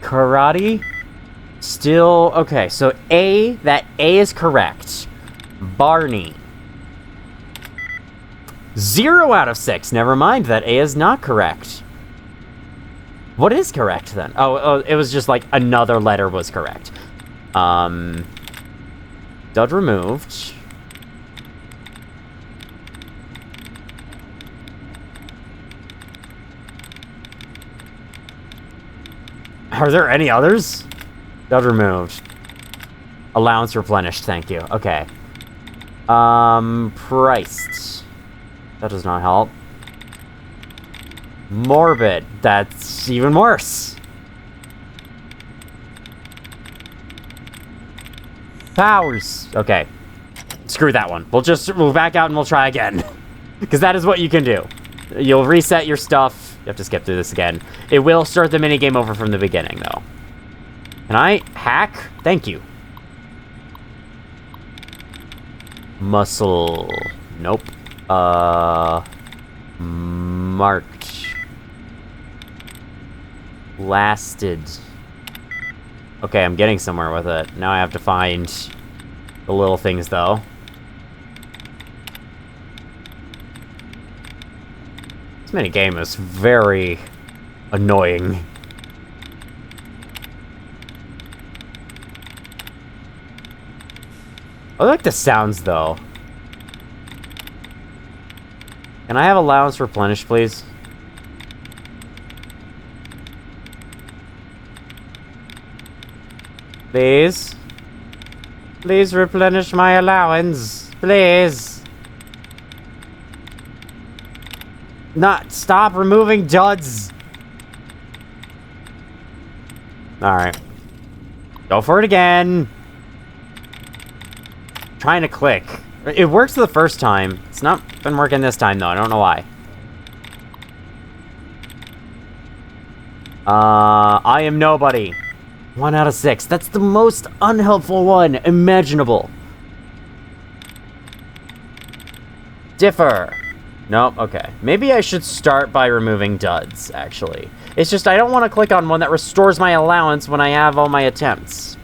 Karate. Still, okay, so that A is correct. Barney. 0 out of 6. Never mind, that A is not correct. What is correct then? Oh, it was just like another letter was correct. Dud removed. Are there any others? Dud removed. Allowance replenished, thank you. Okay. Priced. That does not help. Morbid. That's even worse. Powers. Okay. Screw that one. We'll back out and we'll try again. Because that is what you can do. You'll reset your stuff. You have to skip through this again. It will start the minigame over from the beginning, though. Can I hack? Thank you. Muscle. Nope. Marked. Lasted. Okay, I'm getting somewhere with it. Now I have to find the little things, though. This minigame is very annoying. I like the sounds, though. Can I have allowance replenished, please? Please? Please replenish my allowance. Please. Stop removing duds. Alright. Go for it again. Trying to click. It works the first time. It's not been working this time, though. I don't know why. I am nobody. 1 out of 6. That's the most unhelpful one imaginable. Differ. Nope, okay. Maybe I should start by removing duds, actually. It's just I don't want to click on one that restores my allowance when I have all my attempts.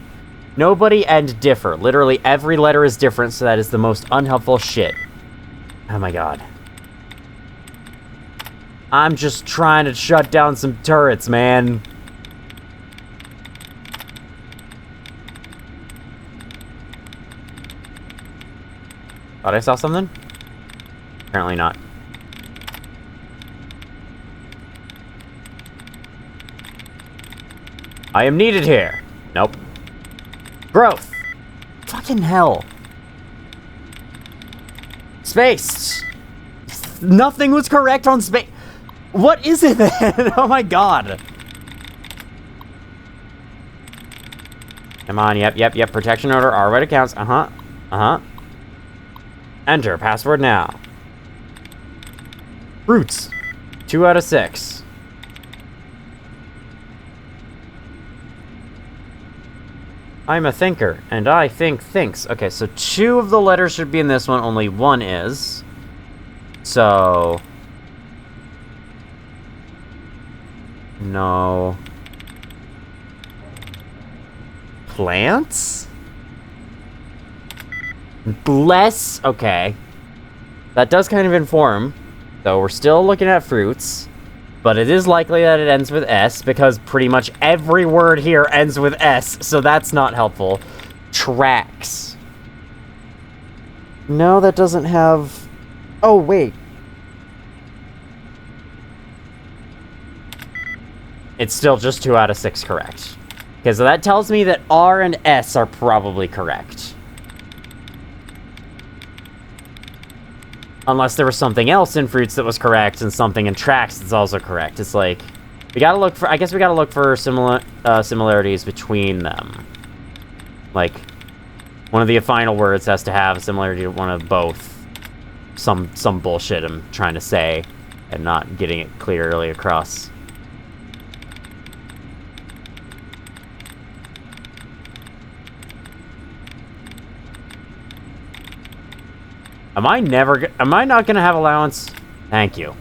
Nobody and differ. Literally every letter is different, so that is the most unhelpful shit. Oh my god. I'm just trying to shut down some turrets, man. Thought I saw something? Apparently not. I am needed here. Nope. Growth. Fucking hell. Space. Nothing was correct on space. What is it then? Oh my god. Come on, yep. Protection order, our right accounts. Enter, password now. Fruits. 2 out of 6. I'm a thinker, and I think thinks. Okay, so 2 of the letters should be in this one, only 1 is. So... no. Plants? Bless? Okay. That does kind of inform, though we're still looking at fruits. But it is likely that it ends with S, because pretty much every word here ends with S, so that's not helpful. Tracks. No, that doesn't have... oh, wait. It's still just 2 out of 6 correct. Okay, so that tells me that R and S are probably correct. Unless there was something else in fruits that was correct, and something in tracks that's also correct. It's like, we gotta look for, I guess we gotta look for similarities between them. Like, one of the final words has to have a similarity to one of both. Some bullshit I'm trying to say, and not getting it clearly across. Am I not gonna have allowance? Thank you.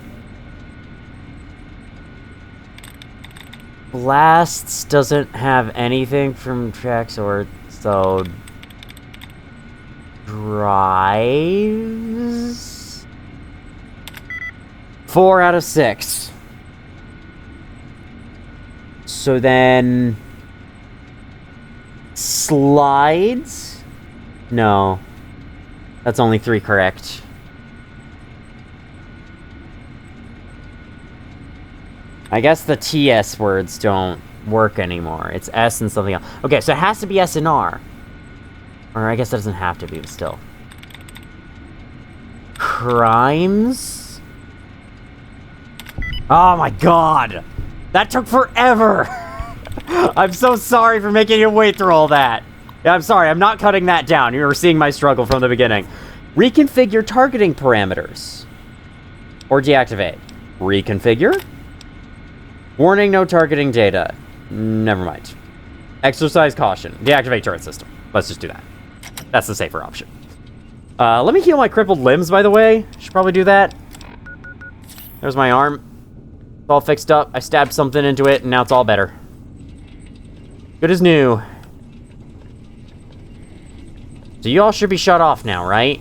Blasts doesn't have anything from tracks or so. Drives? 4 out of 6. So then... slides? No. That's only 3 correct. I guess the TS words don't work anymore. It's S and something else. Okay, so it has to be S and R. Or I guess it doesn't have to be, but still. Crimes? Oh my god! That took forever! I'm so sorry for making you wait through all that. Yeah, I'm sorry, I'm not cutting that down. You were seeing my struggle from the beginning. Reconfigure targeting parameters. Or deactivate. Reconfigure? Warning, no targeting data. Never mind. Exercise caution. Deactivate turret system. Let's just do that. That's the safer option. Let me heal my crippled limbs, by the way. Should probably do that. There's my arm. It's all fixed up. I stabbed something into it, and now it's all better. Good as new. So you all should be shut off now, right?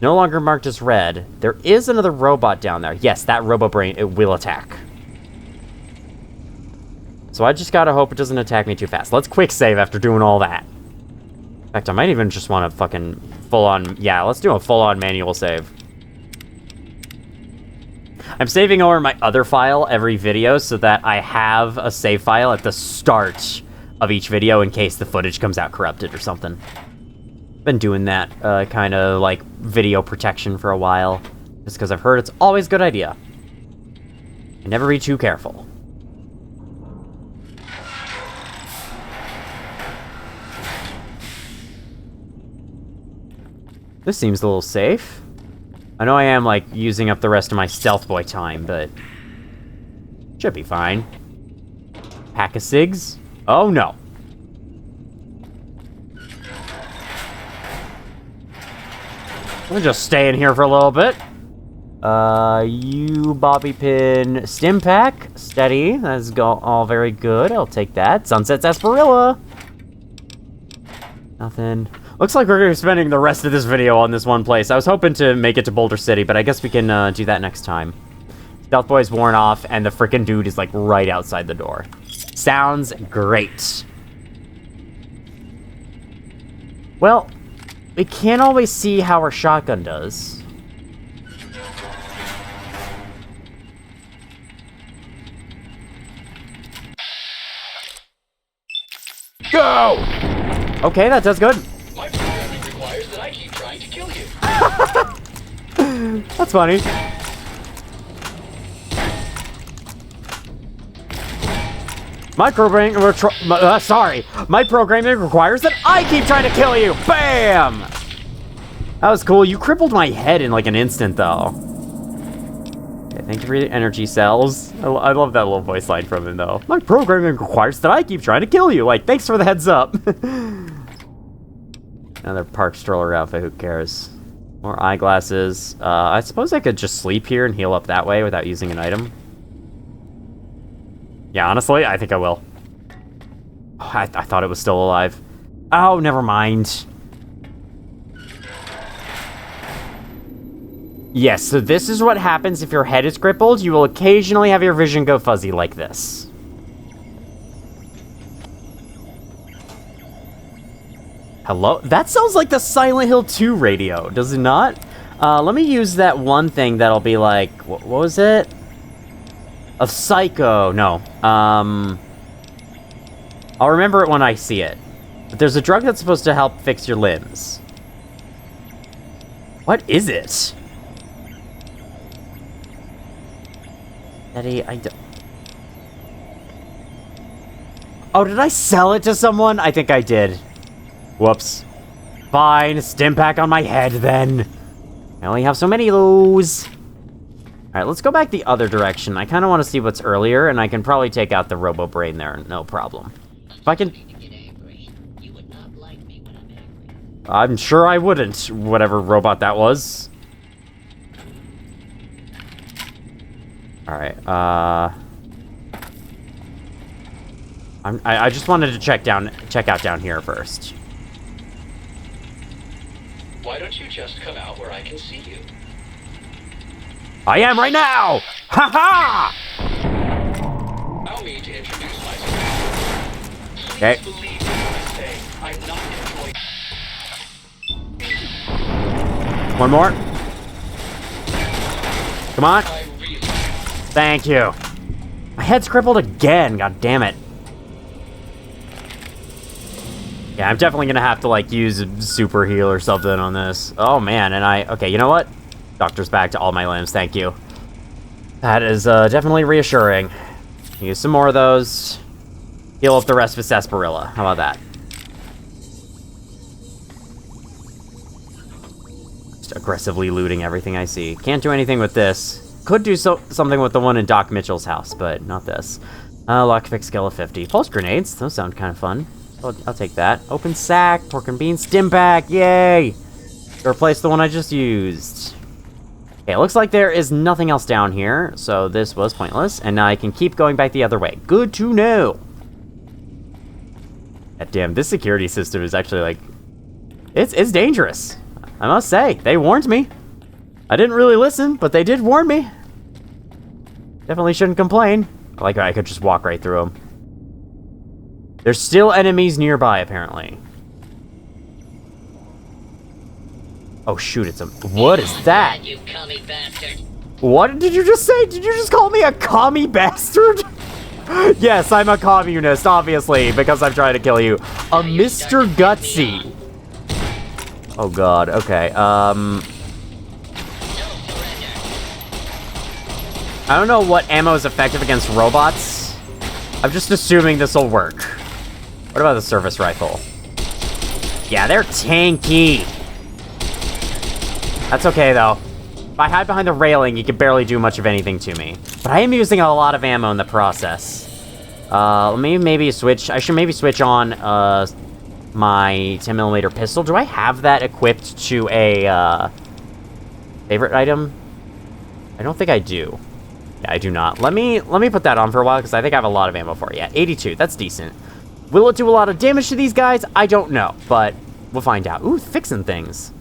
No longer marked as red. There is another robot down there. Yes, that robo-brain, it will attack. So I just gotta hope it doesn't attack me too fast. Let's quick save after doing all that. In fact, I might even just want to fucking full-on... yeah, let's do a full-on manual save. I'm saving over my other file every video so that I have a save file at the start of each video in case the footage comes out corrupted or something. Been doing that kind of like video protection for a while, just because I've heard it's always a good idea. And never be too careful. This seems a little safe. I know I am like using up the rest of my stealth boy time, but should be fine. Pack of cigs? Oh no. We'll just stay in here for a little bit. You bobby pin stim pack. Steady. That's all very good. I'll take that. Sunset Sarsaparilla. Nothing. Looks like we're going to be spending the rest of this video on this one place. I was hoping to make it to Boulder City, but I guess we can do that next time. Stealth Boy's worn off, and the frickin' dude is, like, right outside the door. Sounds great. Well, we can't always see how our shotgun does. Go! Okay, that does good. My programming requires that I keep trying to kill you. That's funny. My programming requires that I keep trying to kill you. Bam! That was cool. You crippled my head in like an instant, though. Okay, thank you for the energy cells. I love that little voice line from him, though. My programming requires that I keep trying to kill you. Like, thanks for the heads up. Another park stroller outfit. Who cares? More eyeglasses. I suppose I could just sleep here and heal up that way without using an item. Yeah, honestly, I think I will. Oh, I thought it was still alive. Oh, never mind. Yes, so this is what happens if your head is crippled. You will occasionally have your vision go fuzzy like this. Hello? That sounds like the Silent Hill 2 radio, does it not? Let me use that one thing that'll be like... What was it? A psycho. No. I'll remember it when I see it. But there's a drug that's supposed to help fix your limbs. What is it? Eddie, I don't... Oh, did I sell it to someone? I think I did. Whoops. Fine, stim pack on my head then. I only have so many of those. Alright, let's go back the other direction. I kind of want to see what's earlier, and I can probably take out the Robo Brain there, no problem. If I can... I'm sure I wouldn't, whatever robot that was. Alright, I just wanted to check out down here first. Why don't you just come out where I can see you? I am right now! Ha ha! Allow me to introduce myself. Okay. Please believe me when I say I'm not enjoying. One more. Come on. Thank you. My head's crippled again. God damn it. Yeah, I'm definitely gonna have to like use a super heal or something on this. Oh man, and okay, you know what? Doctor's back to all my limbs, thank you. That is definitely reassuring. Use some more of those. Heal up the rest with sarsaparilla. How about that? Just aggressively looting everything I see. Can't do anything with this. Could do something with the one in Doc Mitchell's house, but not this. Lockpick skill of 50. Pulse grenades, those sound kind of fun. I'll take that. Open sack, pork and beans, stim pack, yay! To replace the one I just used. Okay, it looks like there is nothing else down here, so this was pointless, and now I can keep going back the other way. Good to know! God damn, this security system is actually, like... It's dangerous. I must say, they warned me. I didn't really listen, but they did warn me. Definitely shouldn't complain. Like, I could just walk right through them. There's still enemies nearby, apparently. Oh, shoot, it's a... What is that? You commie bastard. What did you just say? Did you just call me a commie bastard? Yes, I'm a communist, obviously, because I'm trying to kill you. A Mr. Gutsy. Oh, God, okay, I don't know what ammo is effective against robots. I'm just assuming this will work. What about the service rifle? Yeah, they're tanky. That's okay, though. If I hide behind the railing, you can barely do much of anything to me. But I am using a lot of ammo in the process. Let me maybe switch... I should maybe switch on, my 10mm pistol. Do I have that equipped to a, favorite item? I don't think I do. Yeah, I do not. Let me put that on for a while, because I think I have a lot of ammo for it. Yeah, 82. That's decent. Will it do a lot of damage to these guys? I don't know, but we'll find out. Ooh, fixing things.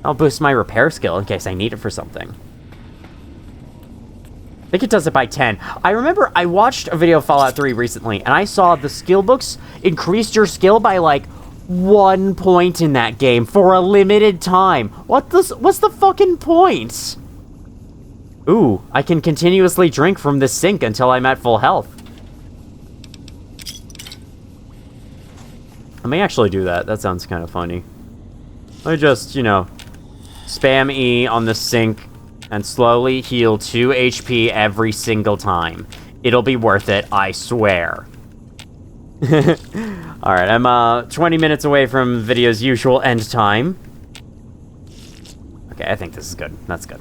I'll boost my repair skill in case I need it for something. I think it does it by 10. I remember I watched a video of Fallout 3 recently, and I saw the skill books increased your skill by, like, 1 point in that game for a limited time. What's the fucking point? Ooh, I can continuously drink from this sink until I'm at full health. I may actually do that. That sounds kind of funny. Let me just, you know, spam E on the sink and slowly heal 2 HP every single time. It'll be worth it, I swear. Alright, I'm 20 minutes away from the video's usual end time. Okay, I think this is good. That's good.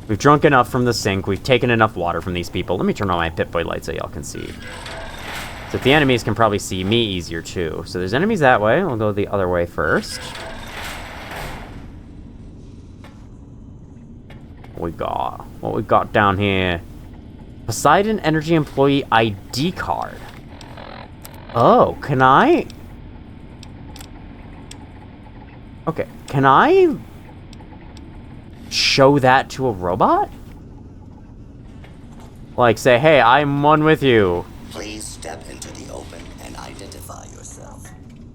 We've drunk enough from the sink. We've taken enough water from these people. Let me turn on my Pip-Boy light so y'all can see. So the enemies can probably see me easier, too. So there's enemies that way. We'll go the other way first. What we got down here? Poseidon Energy Employee ID card. Oh, can I? Okay, can I show that to a robot? Like, say, hey, I'm one with you. Please step into the open and identify yourself.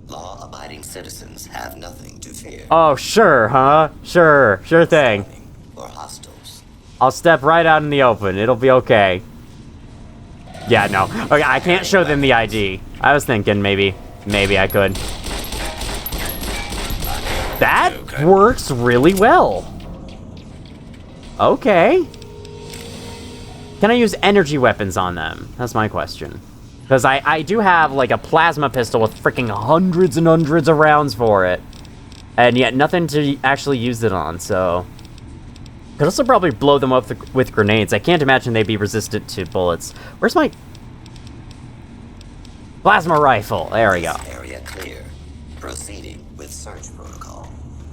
Law-abiding citizens have nothing to fear. Oh, sure, huh? Sure thing. Or hostiles. I'll step right out in the open. It'll be okay. Yeah, no. Okay, I can't show them the ID. I was thinking maybe I could. That works really well. Okay. Can I use energy weapons on them? That's my question. Because I do have, like, a plasma pistol with freaking hundreds and hundreds of rounds for it. And yet nothing to actually use it on, so... Could also probably blow them up with grenades. I can't imagine they'd be resistant to bullets. Where's my... plasma rifle? There we go. Area clear. Proceeding with search protocol.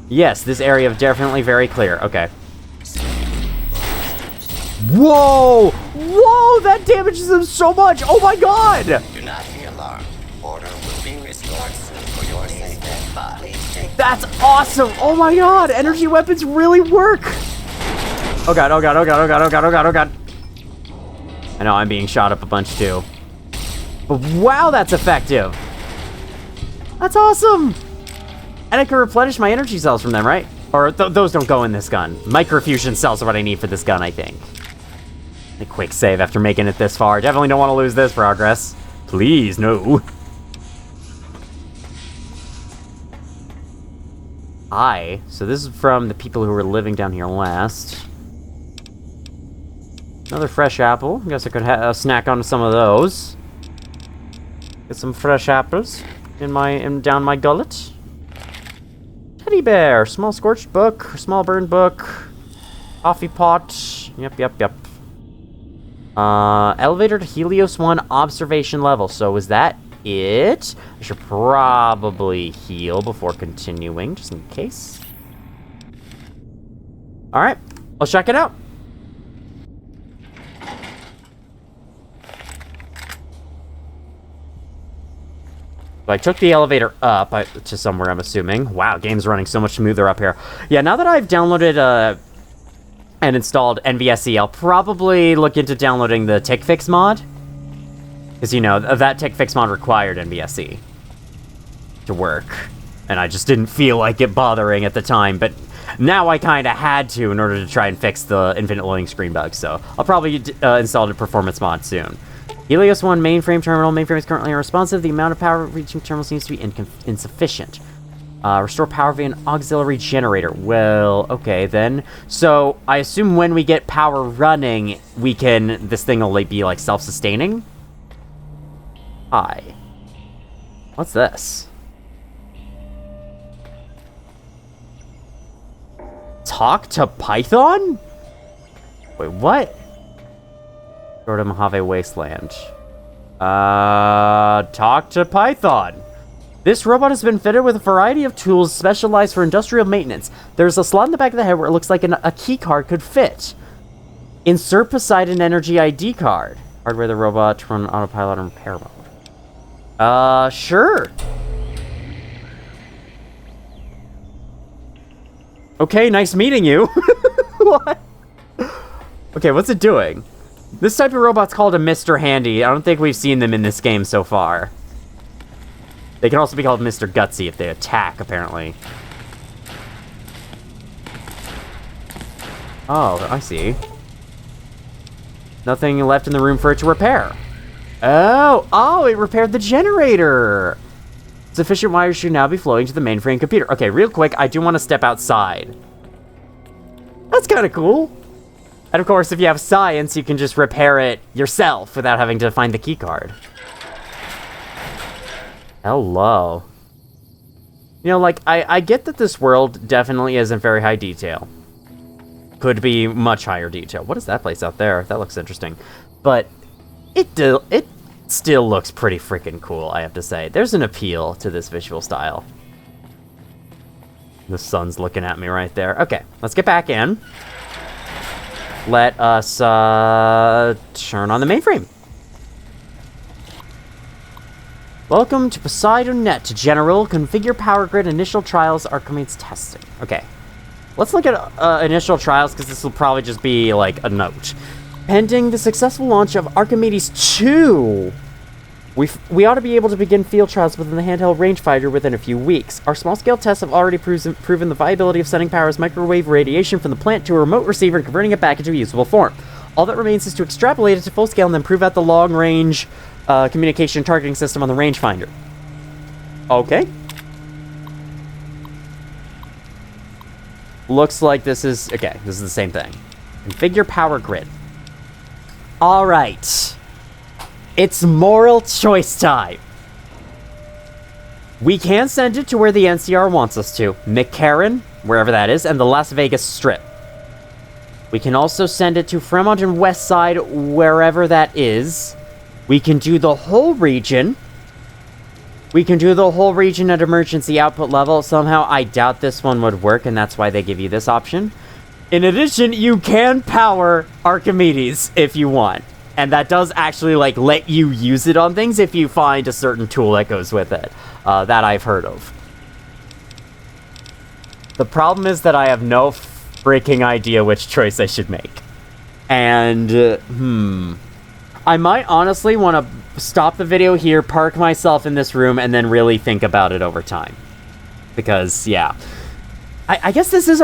Yes, this area is definitely very clear. Okay. Whoa! Whoa! That damages them so much! Oh my god! Do not be alarmed. Order will be restored soon for your safety. Please take... That's awesome! Oh my god! Energy weapons really work! Oh god, oh god, oh god, oh god, oh god, oh god, oh god. I know, I'm being shot up a bunch too. But wow, that's effective! That's awesome! And I can replenish my energy cells from them, right? Or those don't go in this gun. Microfusion cells are what I need for this gun, I think. A quick save after making it this far. Definitely don't want to lose this progress. Please, no. So this is from the people who were living down here last. Another fresh apple. Guess I could snack on some of those. Get some fresh apples down my gullet. Teddy bear, small scorched book, small burned book, coffee pot. Yep. Elevator to Helios 1 observation level. So is that it? I should probably heal before continuing, just in case. Alright, let's check it out. So I took the elevator up to somewhere, I'm assuming. Wow, game's running so much smoother up here. Yeah, now that I've downloaded and installed NVSC, I'll probably look into downloading the tick fix mod. Because, you know, that tick fix mod required NVSC to work. And I just didn't feel like it bothering at the time, but now I kind of had to in order to try and fix the infinite loading screen bug. So I'll probably install the performance mod soon. Helios 1 mainframe terminal. Mainframe is currently unresponsive. The amount of power reaching terminal seems to be insufficient. Restore power via an auxiliary generator. Well, okay then. So I assume when we get power running, this thing will be like self-sustaining. Hi. What's this? Talk to Python? Wait, what? Go to Mojave Wasteland. Talk to Python. This robot has been fitted with a variety of tools specialized for industrial maintenance. There's a slot in the back of the head where it looks like a key card could fit. Insert Poseidon Energy ID card. Hardware the robot to run autopilot and repair mode. Sure. Okay, nice meeting you. What? Okay, what's it doing? This type of robot's called a Mr. Handy. I don't think we've seen them in this game so far. They can also be called Mr. Gutsy if they attack, apparently. Oh, I see. Nothing left in the room for it to repair. Oh, it repaired the generator. Sufficient wires should now be flowing to the mainframe computer. Okay, real quick, I do want to step outside. That's kind of cool. And of course, if you have science, you can just repair it yourself without having to find the keycard. Hello. You know, like, I get that this world definitely isn't very high detail. Could be much higher detail. What is that place out there? That looks interesting. But it still looks pretty freaking cool, I have to say. There's an appeal to this visual style. The sun's looking at me right there. Okay, let's get back in. Let us turn on the mainframe. Welcome to Poseidon Net, General. Configure power grid. Initial trials are commenced testing. Okay. Let's look at initial trials, because this will probably just be, like, a note. Pending the successful launch of Archimedes 2, we ought to be able to begin field trials within the handheld rangefinder within a few weeks. Our small-scale tests have already proven the viability of sending power as microwave radiation from the plant to a remote receiver and converting it back into a usable form. All that remains is to extrapolate it to full scale and then prove out the long-range communication targeting system on the rangefinder. Okay. Looks like this is... Okay, this is the same thing. Configure power grid. Alright. It's moral choice time. We can send it to where the NCR wants us to. McCarran, wherever that is, and the Las Vegas Strip. We can also send it to Fremont and Westside, wherever that is. We can do the whole region. We can do the whole region at emergency output level. Somehow, I doubt this one would work, and that's why they give you this option. In addition, you can power Archimedes if you want. And that does actually, like, let you use it on things if you find a certain tool that goes with it. That I've heard of. The problem is that I have no freaking idea which choice I should make. And, I might honestly want to stop the video here, park myself in this room, and then really think about it over time. Because, yeah. I guess this is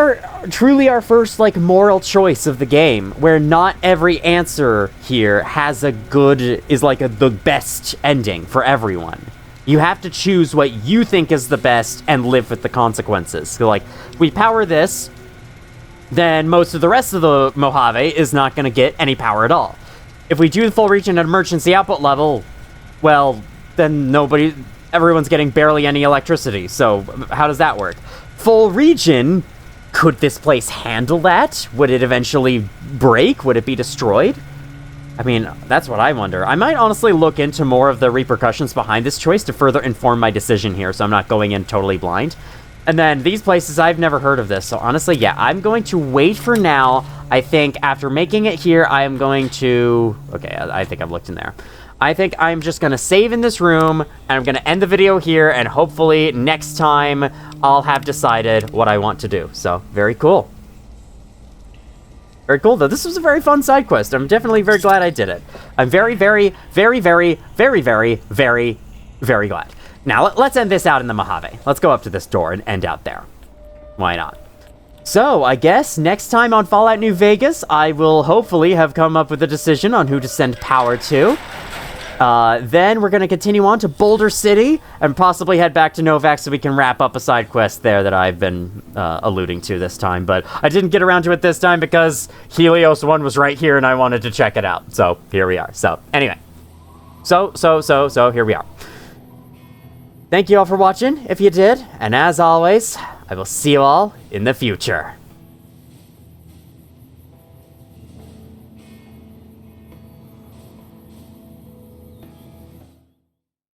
truly our first, like, moral choice of the game, where not every answer here has the best ending for everyone. You have to choose what you think is the best and live with the consequences. So, like, we power this, then most of the rest of the Mojave is not going to get any power at all. If we do the full region at emergency output level, well, then everyone's getting barely any electricity. So how does that work? Full region, could this place handle that? Would it eventually break? Would it be destroyed? I mean, that's what I wonder. I might honestly look into more of the repercussions behind this choice to further inform my decision here, so I'm not going in totally blind. And then these places, I've never heard of this, so honestly, yeah, I'm going to wait for now. I think after making it here, I am going to... Okay, I think I've looked in there. I think I'm just going to save in this room, and I'm going to end the video here, and hopefully next time I'll have decided what I want to do. So, very cool. Very cool, though. This was a very fun side quest. I'm definitely very glad I did it. I'm very, very, very, very, very, very, very, very glad. Now, let's end this out in the Mojave. Let's go up to this door and end out there. Why not? So, I guess next time on Fallout New Vegas, I will hopefully have come up with a decision on who to send power to. Then we're going to continue on to Boulder City and possibly head back to Novac so we can wrap up a side quest there that I've been alluding to this time. But I didn't get around to it this time because Helios 1 was right here and I wanted to check it out. So, here we are. So, anyway. So, here we are. Thank you all for watching, if you did, and as always, I will see you all in the future.